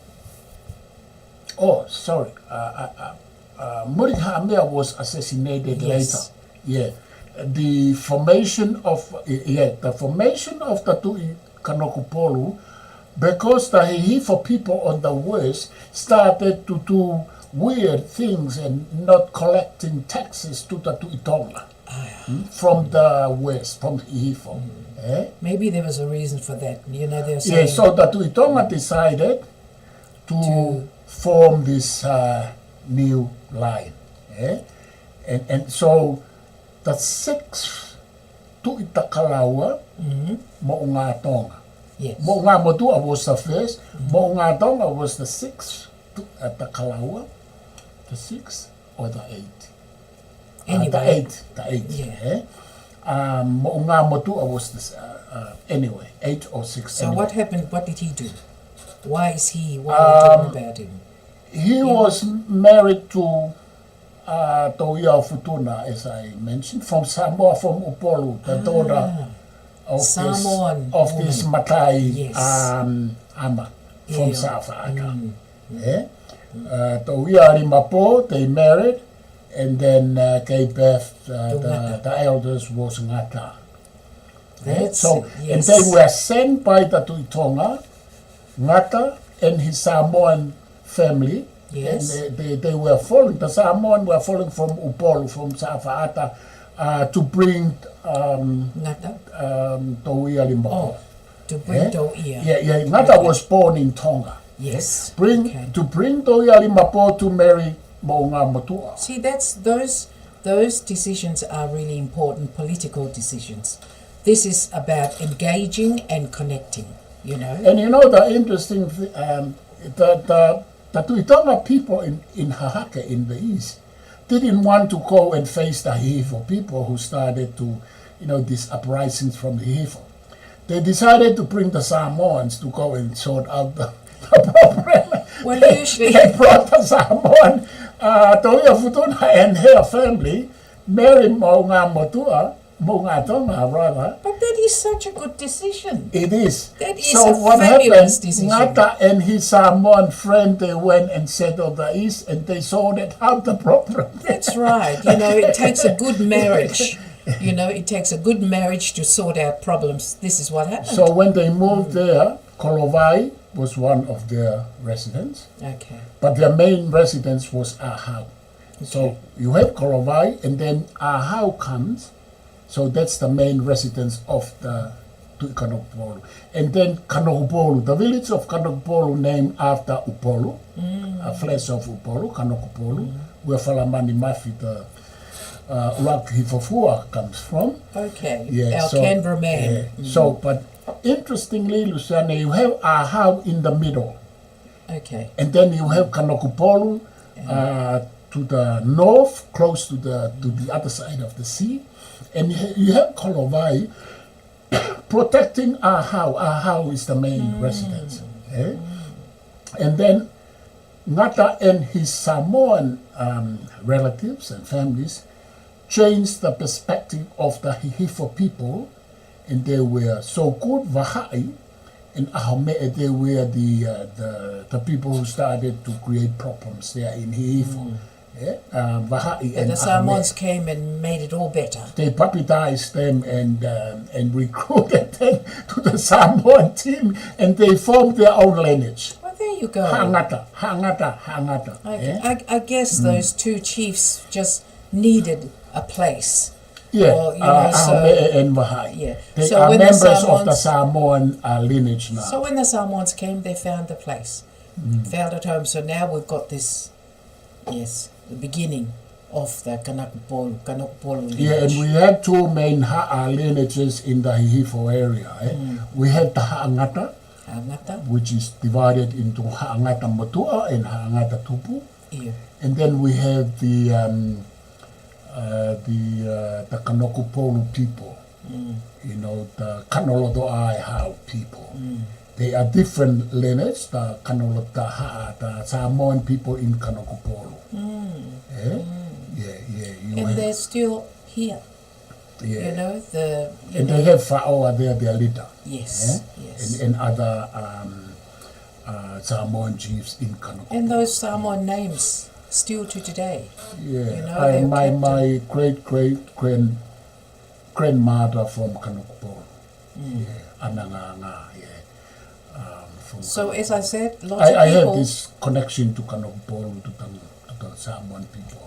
S1: Ha'amea was assassinated later.
S2: Yes.
S1: Yeah. The formation of the Tui Kanokupolu, because the Hihifo people on the west started to do weird things and not collecting taxes to the Tuitonga from the west, from Hihifo.
S2: Maybe there was a reason for that. You know, they're saying...
S1: Yeah, so the Tuitonga decided to form this new line. And so the sixth Tuita-Nakao Mo'unga Tonga.
S2: Yes.
S1: Mo'unga Motua was the first. Mo'unga Tonga was the sixth Tuita-Nakao. The sixth or the eighth?
S2: Anyway.
S1: The eighth.
S2: Yeah.
S1: Mo'unga Motua was the, anyway, 8 or 6.
S2: So
S1: anyway.
S2: what happened? What did he do? Why are we talking about him?
S1: He was married to Toia Futuna, as I mentioned, from Samoa, from Upolu, the daughter of this Matai Ama from South Africa. Toia Rimapo, they married, and then gave birth. The elders was Ngata. And they were sent by the Tuitonga, Ngata, and his Samoan family.
S2: Yes.
S1: And they were following, the Samoan were following from Upolu, from South Africa, to bring Toia Limbapo.
S2: To bring Toia.
S1: Yeah, Ngata was born in Tonga.
S2: Yes.
S1: To bring Toia Limbapo to marry Mo'unga Motua.
S2: See, those decisions are really important political decisions. This is about engaging and connecting, you know.
S1: And you know the interesting thing, the Tuitonga people in Hahaka in the east didn't want to go and face the Hihifo people who started to, these uprisings from the Hihifo. They decided to bring the Samoans to go and sort out the problem.
S2: Well, usually
S1: they brought the Samoan, Toia Futuna and her family, married Mo'unga Motua, Mo'unga Tonga rather.
S2: But that is such a good decision.
S1: It is.
S2: That is
S1: so
S2: a
S1: what
S2: fabulous
S1: happened,
S2: decision.
S1: Ngata and his Samoan friend, they went and settled the east and they sorted out the problem.
S2: That's right. It takes a good marriage. It takes a good marriage to sort out problems. This is what happened.
S1: So when they moved there, Kolovai was one of their residents.
S2: Okay.
S1: But their main residence was Ahau. Okay. So you have Kolovai and then Ahau comes. So that's the main residence of the Kanokupolu. And then Kanokupolu, the village of Kanokupolu named after Upolu, a flesh of Upolu, Kanokupolu, where Falamani Mafi, the Urak Hifofua comes from.
S2: Okay,
S1: yeah,
S2: our Canberra man.
S1: Yeah. So, but interestingly, Luseane, you have Ahau in the middle.
S2: Okay.
S1: And then you have Kanokupolu, to the north, close to the other side of the sea, and you have Kolowai protecting Ahau. Ahau is the main residence. And then Ngata and his Samoan relatives and families changed the perspective of the Hihifo people, and they were so good Vahai, and Ahome'e, they were the people who started to create problems there in Hihifo. Vahai
S2: And the Samoans came and made it all better.
S1: They puppetized them and recruited them to the Samoan team, and they formed their own lineage.
S2: Well, there you go.
S1: Hangata.
S2: I guess those two chiefs just needed a place.
S1: Yeah,
S2: Or, you know,
S1: Ahome'e and Vahai.
S2: Yeah.
S1: They
S2: So
S1: are
S2: when the
S1: members of the
S2: Samoans-
S1: Samoan lineage now.
S2: So when the Samoans came, they found the place, found at home. So now we've got this, the beginning of the Kanakupolu lineage.
S1: Yeah, and we have two main Ha'a lineages in the Hihifo area. We have the Ha'angata,
S2: Angata.
S1: which is divided into Ha'eitumatupu'a and Asoeitumatupua.
S2: Yeah.
S1: And then we have the Kanakupolu people, you know, the Kanolodo'ai people. They are different lineage, the Samoan people in Kanakupolu. You
S2: And
S1: have,
S2: they're still here.
S1: yeah.
S2: You know,
S1: And they have Fa'oa there, their leader.
S2: Yes.
S1: And other Samoan chiefs in Kanakupolu.
S2: And those Samoan names still to today.
S1: Yeah,
S2: You know, they've kept
S1: my great-great-grandmother from Kanakupolu. Ananganga,
S2: So as I said, lots
S1: I
S2: of
S1: have
S2: people.
S1: this connection to Kanakupolu, to the Samoan people.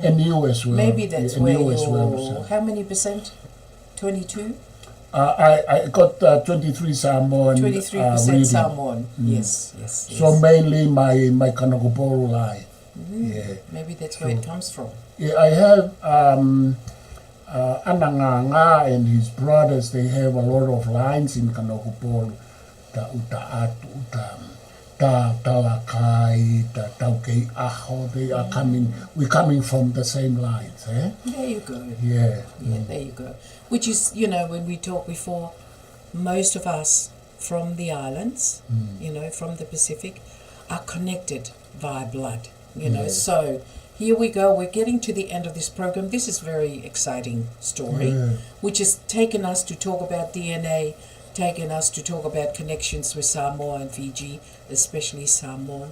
S1: And you as well.
S2: Maybe that's
S1: and
S2: where
S1: you as well,
S2: you're.
S1: sir.
S2: How many percent? 22?
S1: I got 23 Samoan
S2: 23%
S1: reading.
S2: Samoan. Yes.
S1: So mainly my Kanakupolu line. Yeah.
S2: Maybe that's where it comes from.
S1: Yeah, I have Ananganga and his brothers. They have a lot of lines in Kanakupolu. Ta Uta-atu, ta Tawakai, ta Taukei Aho. They are coming. We're coming from the same lines.
S2: There you go.
S1: Yeah.
S2: There you go. Which is, you know, when we talked before, most of us from the islands, you know, from the Pacific, are connected via blood. You know, so here we go. We're getting to the end of this program. This is a very exciting story, which has taken us to talk about DNA, taken us to talk about connections with Samoa and Fiji, especially Samoa.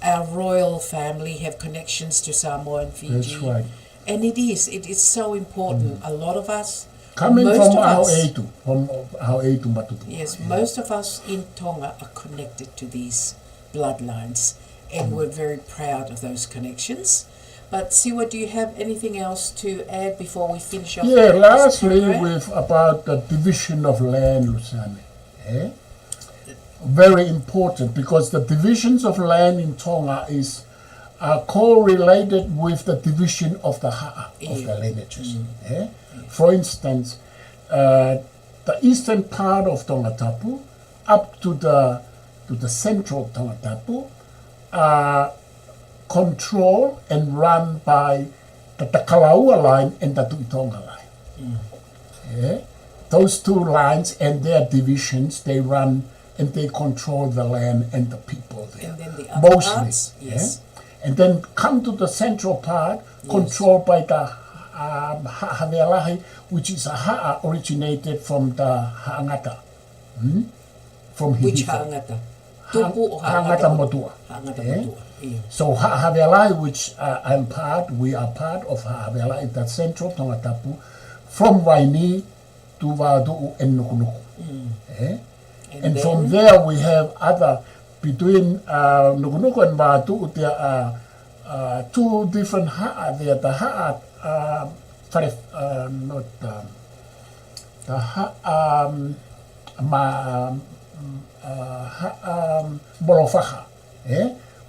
S2: Our royal family have connections to Samoa and Fiji.
S1: That's right.
S2: And it is so important. A lot of us,
S1: Coming
S2: most
S1: from
S2: of us,
S1: Aho'eitumatupu'a.
S2: yes, most of us in Tonga are connected to these bloodlines, and we're very proud of those connections. But Siwa, do you have anything else to add before we finish off?
S1: Yeah,
S2: this
S1: lastly,
S2: program?
S1: with about the division of land, Luseane. Very important, because the divisions of land in Tonga are correlated with the division of the ha'a, of the lineages. For instance, the eastern part of Tongatapu up to the central Tongatapu are controlled and run by the Takalaua line and the Tuitonga line. Those two lines and their divisions, they run and they control the land and the people there.
S2: And then the other
S1: Mostly.
S2: parts, yes.
S1: And then come to the central part, controlled by the Ha'avealahi, which is a ha'a originated from the Ha'angata. From
S2: Which
S1: Hihifo.
S2: ha'angata? Tupu or
S1: Ha'angatamutua.
S2: Ha'angatamutua. Yeah.
S1: So Ha'avealahi, which we are part of Ha'avealahi, that central Tongatapu, from Waini to Wa'adu'u and Nukunuku. And
S2: then,
S1: from there we have other, between Nukunuku and Wa'adu'u, there are two different ha'a there. The ha'a, Molofaha,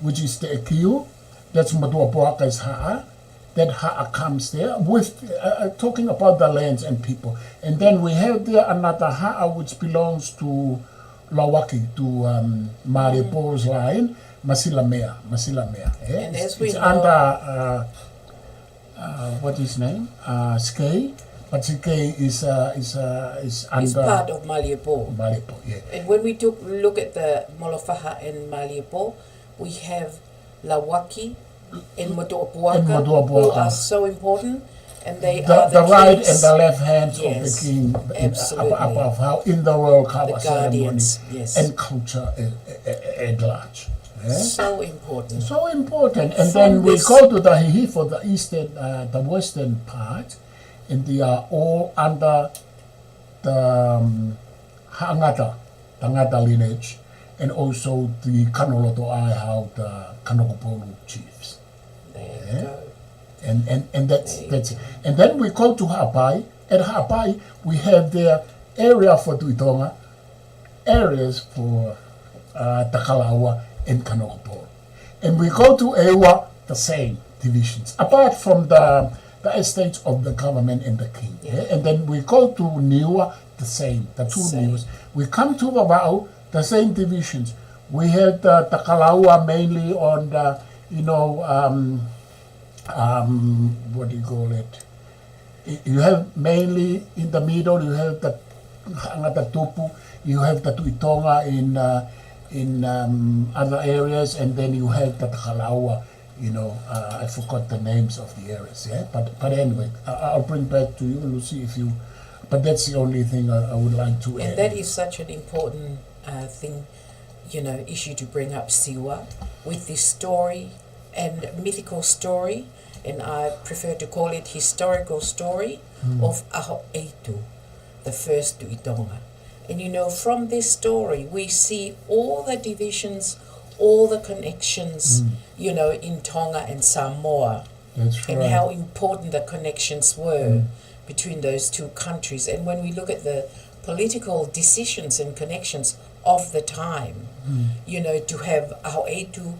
S1: which is the Akiu, that's Matuapuaka's ha'a. That ha'a comes there with talking about the lands and people. And then we have there another ha'a which belongs to Lawaki, to Maripo's line. Masilamea.
S2: And as we
S1: it's
S2: know,
S1: under what is his name? Skay, but Skay is under
S2: it's part of Malipo.
S1: Malipo. Yeah.
S2: And when we look at the Molofaha and Malipo, we have Lawaki and Motuapuaka, who are so important, and they are
S1: the
S2: the
S1: right
S2: kings.
S1: and the left hands of
S2: Yes,
S1: the king,
S2: absolutely.
S1: above how in the world Kawa
S2: The
S1: ceremony
S2: guardians, yes.
S1: and culture at large. Yeah?
S2: So important.
S1: So important. And
S2: From
S1: then we
S2: this-
S1: go to the Hihi for the eastern, the western part, and they are all under the Tangata lineage, and also the Kanoloto Ai, the Kanokopolu chiefs.
S2: There
S1: Yeah.
S2: you go.
S1: And that's it. And then we go to Hapai. At Hapai, we have their area for Tuitonga, areas for Takalawa and Kanokopolu. And we go to Ewa, the same divisions, apart from the estates of the government and the king.
S2: Yeah.
S1: And then we go to Niua, the same, the two
S2: Same.
S1: Niuas. We come to Vava'u, the same divisions. We have the Takalawa mainly on the, what do you call it? You have mainly in the middle, you have the Hangata Tupu, you have the Tuitonga in other areas, and then you have the Takalawa. I forgot the names of the areas. Yeah, but anyway, I'll bring back to you, Lucy, if you. But that's the only thing I would like to add.
S2: And that is such an important thing, issue to bring up, Siwa, with this story and mythical story, and I prefer to call it historical story of Aho'eitu, the first Tuitonga. And from this story, we see all the divisions, all the connections, in Tonga and Samoa,
S1: That's right.
S2: and how important the connections were between those two countries. And when we look at the political decisions and connections of the time, to have Aho'eitu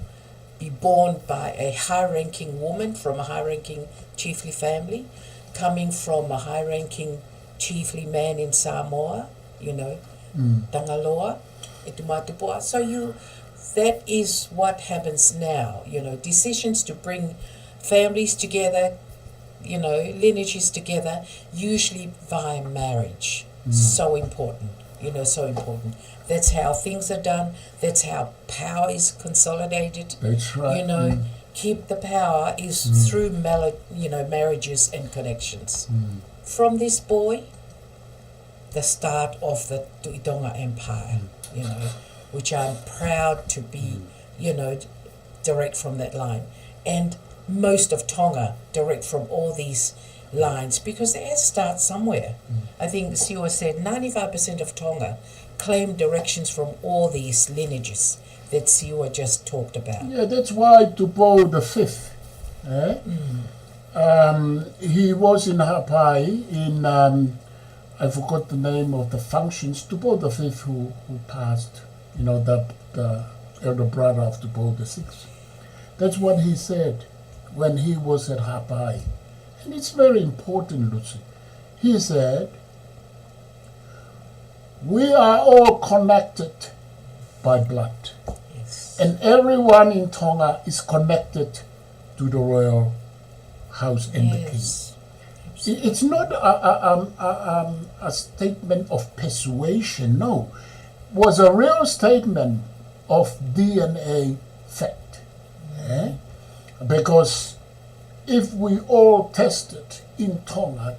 S2: be born by a high-ranking woman from a high-ranking chiefly family, coming from a high-ranking chiefly man in Samoa, Tangaloa, Itumatupua. So that is what happens now, decisions to bring families together, lineages together, usually via marriage. So important, so important. That's how things are done. That's how power is consolidated.
S1: That's right.
S2: Keep the power is through marriages and connections. From this boy, the start of the Tuitonga Empire, which I'm proud to be, direct from that line. And most of Tonga direct from all these lines, because they had to start somewhere. I think Siwa said 95% of Tonga claim directions from all these lineages that Siwa just talked about.
S1: Yeah, that's why Tupou the Fifth. He was in Hapai in I forgot the name of the functions. Tupou the Fifth who passed, the elder brother of Tupou the Sixth. That's what he said when he was at Hapai. And it's very important, Lucy. He said, we are all connected by blood.
S2: Yes.
S1: And everyone in Tonga is connected to the royal house and the king. It's not a statement of persuasion, no. It was a real statement of DNA fact. Because if we all tested in Tonga,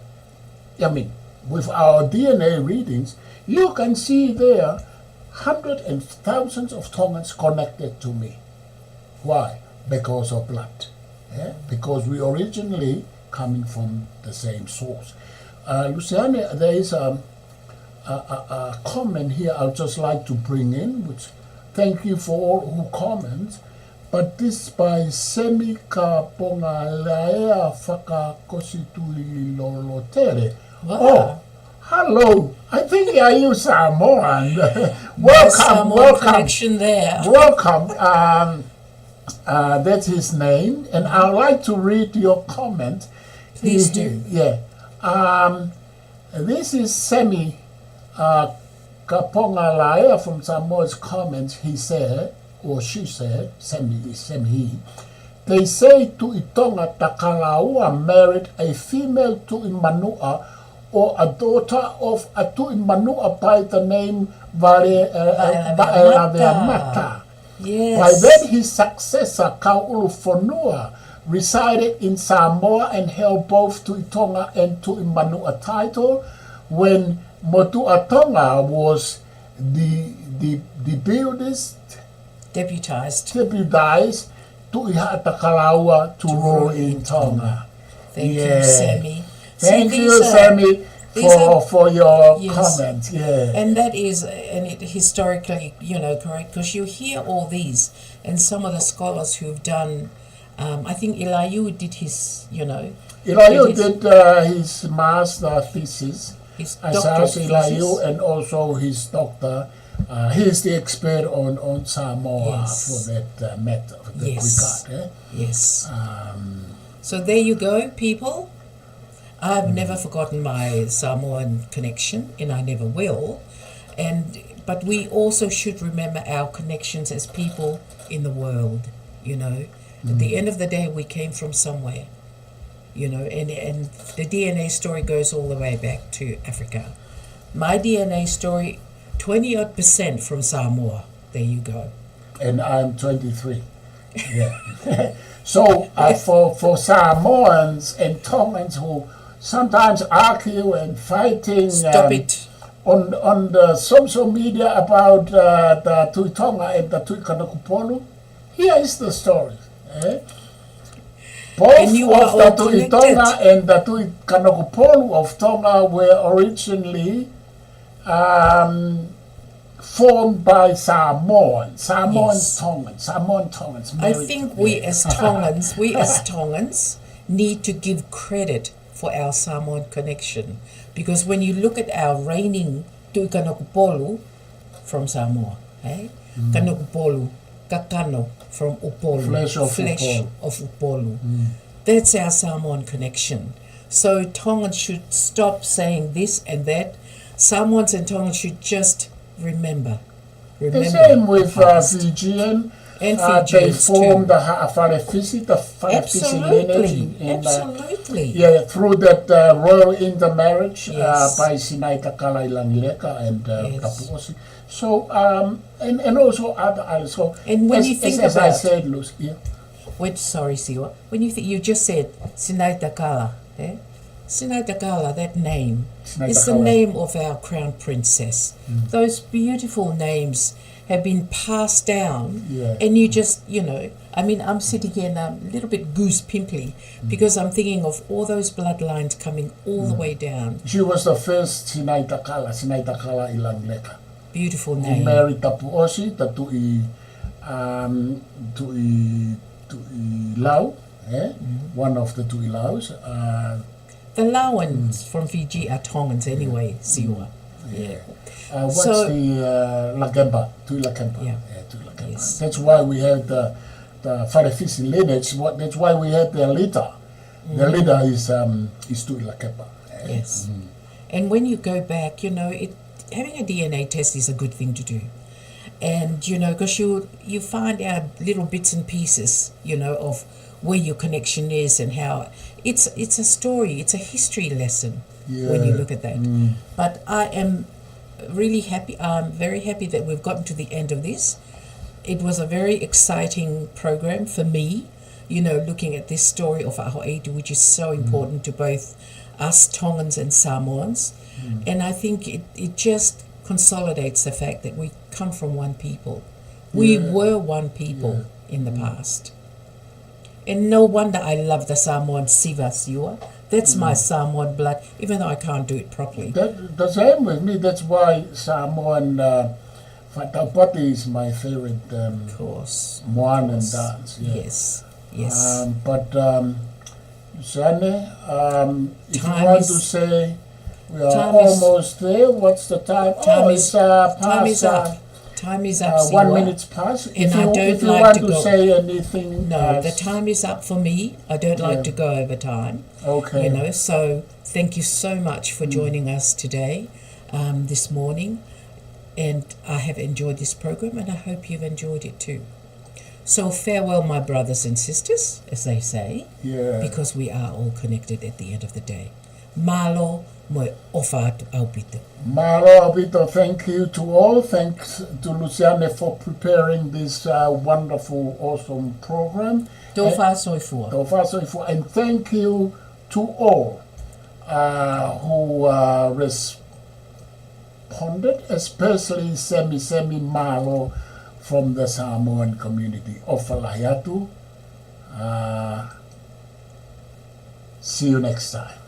S1: with our DNA readings, you can see there hundreds and thousands of Tongans connected to me. Why? Because of blood. Because we originally coming from the same source. Luseane, there is a comment here I'd just like to bring in, which thank you for all who comment, but this by Semika Pongalaea Whakakositui Lolotere.
S2: Wow.
S1: Oh, hello. I think are you Samoan?
S2: There's some more
S1: welcome.
S2: connection there.
S1: Welcome. That's his name, and I'd like to read your comment.
S2: Please do.
S1: Yeah. This is Semi Kapongalaya from Samoa's comments. He said, or she said, same he, they say Tuita-Nakao married a female Tu'imanua or a daughter of a Tu'imanua by the name Vaeaveamata.
S2: Yes.
S1: By then his successor, Kau'ulufonua, resided in Samoa and held both Tuitonga and Tu'imanua title when Motu'atonga was deputized Tu'ihatakalaua to rule in Tonga.
S2: Thank you, Sammy.
S1: Thank you, Sammy, for your comment. Yeah.
S2: And that is, and it historically, correct, because you hear all these, and some of the scholars who've done, I think Elihu did his,
S1: Elihu did his master thesis,
S2: his
S1: as Elihu,
S2: thesis.
S1: and also his doctor. He's the expert on Samoa for that matter, for that regard.
S2: Yes. So there you go, people. I've never forgotten my Samoan connection, and I never will. But we also should remember our connections as people in the world. At the end of the day, we came from somewhere. And the DNA story goes all the way back to Africa. My DNA story, 20% from Samoa. There you go.
S1: And I'm 23. Yeah. So for Samoans and Tongans who sometimes argue and fighting on the social media about the Tuitonga and the Tuika-Nakao, here is the story. Both of the Tuitonga and the Tuika-Nakao of Tonga were originally formed by Samoan Tongans.
S2: I think we as Tongans need to give credit for our Samoan connection, because when you look at our reigning Tuika-Nakao from Samoa, Kanokopolu, Kakano from Upolu, flesh of Upolu. That's our Samoan connection. So Tongans should stop saying this and that. Samoans and Tongans should just remember.
S1: The same with Fijian.
S2: And Fijians
S1: they formed the Farefisi lineage.
S2: Absolutely.
S1: Through that royal intermarriage by Sinai Takala Ilangileka and Kapuosi. So, and also other islands. So,
S2: and when you think
S1: as
S2: about,
S1: I said, Lucy,
S2: wait, sorry, Siwa. When you just said Sinai Takala, Sinai Takala, that name, is the name of our crown princess. Those beautiful names have been passed down, and you just, I'm sitting here and I'm a little bit goose pimply because I'm thinking of all those bloodlines coming all the way down.
S1: She was the first Sinai Takala Ilangleka.
S2: Beautiful name.
S1: Who married Tapuosi, the Lau, one of the Tui Laus.
S2: The Lauans from Fiji are Tongans anyway, Siwa.
S1: What's the Lakemba? Tui Lakemba. Tui Lakemba. Yes. That's why we have the Farefisi lineage. That's why we have their leader. The leader is Tui Lakemba.
S2: Yes. And when you go back, having a DNA test is a good thing to do. And, because you find out little bits and pieces, of where your connection is and how it's a story, it's a history lesson when you look at that. But I am really happy, I'm very happy that we've gotten to the end of this. It was a very exciting program for me, looking at this story of Aho'eitu, which is so important to both us Tongans and Samoans. And I think it just consolidates the fact that we come from one people. We were one people in the past. And no wonder I love the Samoan Siva Siwa. That's my Samoan blood, even though I can't do it properly.
S1: The same with me. That's why Samoan Whataupati is my favorite moan and dance.
S2: Yes.
S1: But Luseane, if you want to say we are almost there, what's the time?
S2: Time is up. Time is up.
S1: 1 minute past.
S2: And
S1: if you
S2: like
S1: want
S2: to go,
S1: say anything,
S2: the time is up for me. I don't like to go over time.
S1: Okay.
S2: So thank you so much for joining us today, this morning, and I have enjoyed this program, and I hope you've enjoyed it too. So farewell, my brothers and sisters, as they say,
S1: Yeah.
S2: because we are all connected at the end of the day. Malo mo ofa atu aupito.
S1: Malo Abito, thank you to all. Thanks to Luseane for preparing this wonderful, awesome program.
S2: Tofa soifua.
S1: And thank you to all who responded, especially Semi Malo from the Samoan community. Ofalahayatu. See you next time.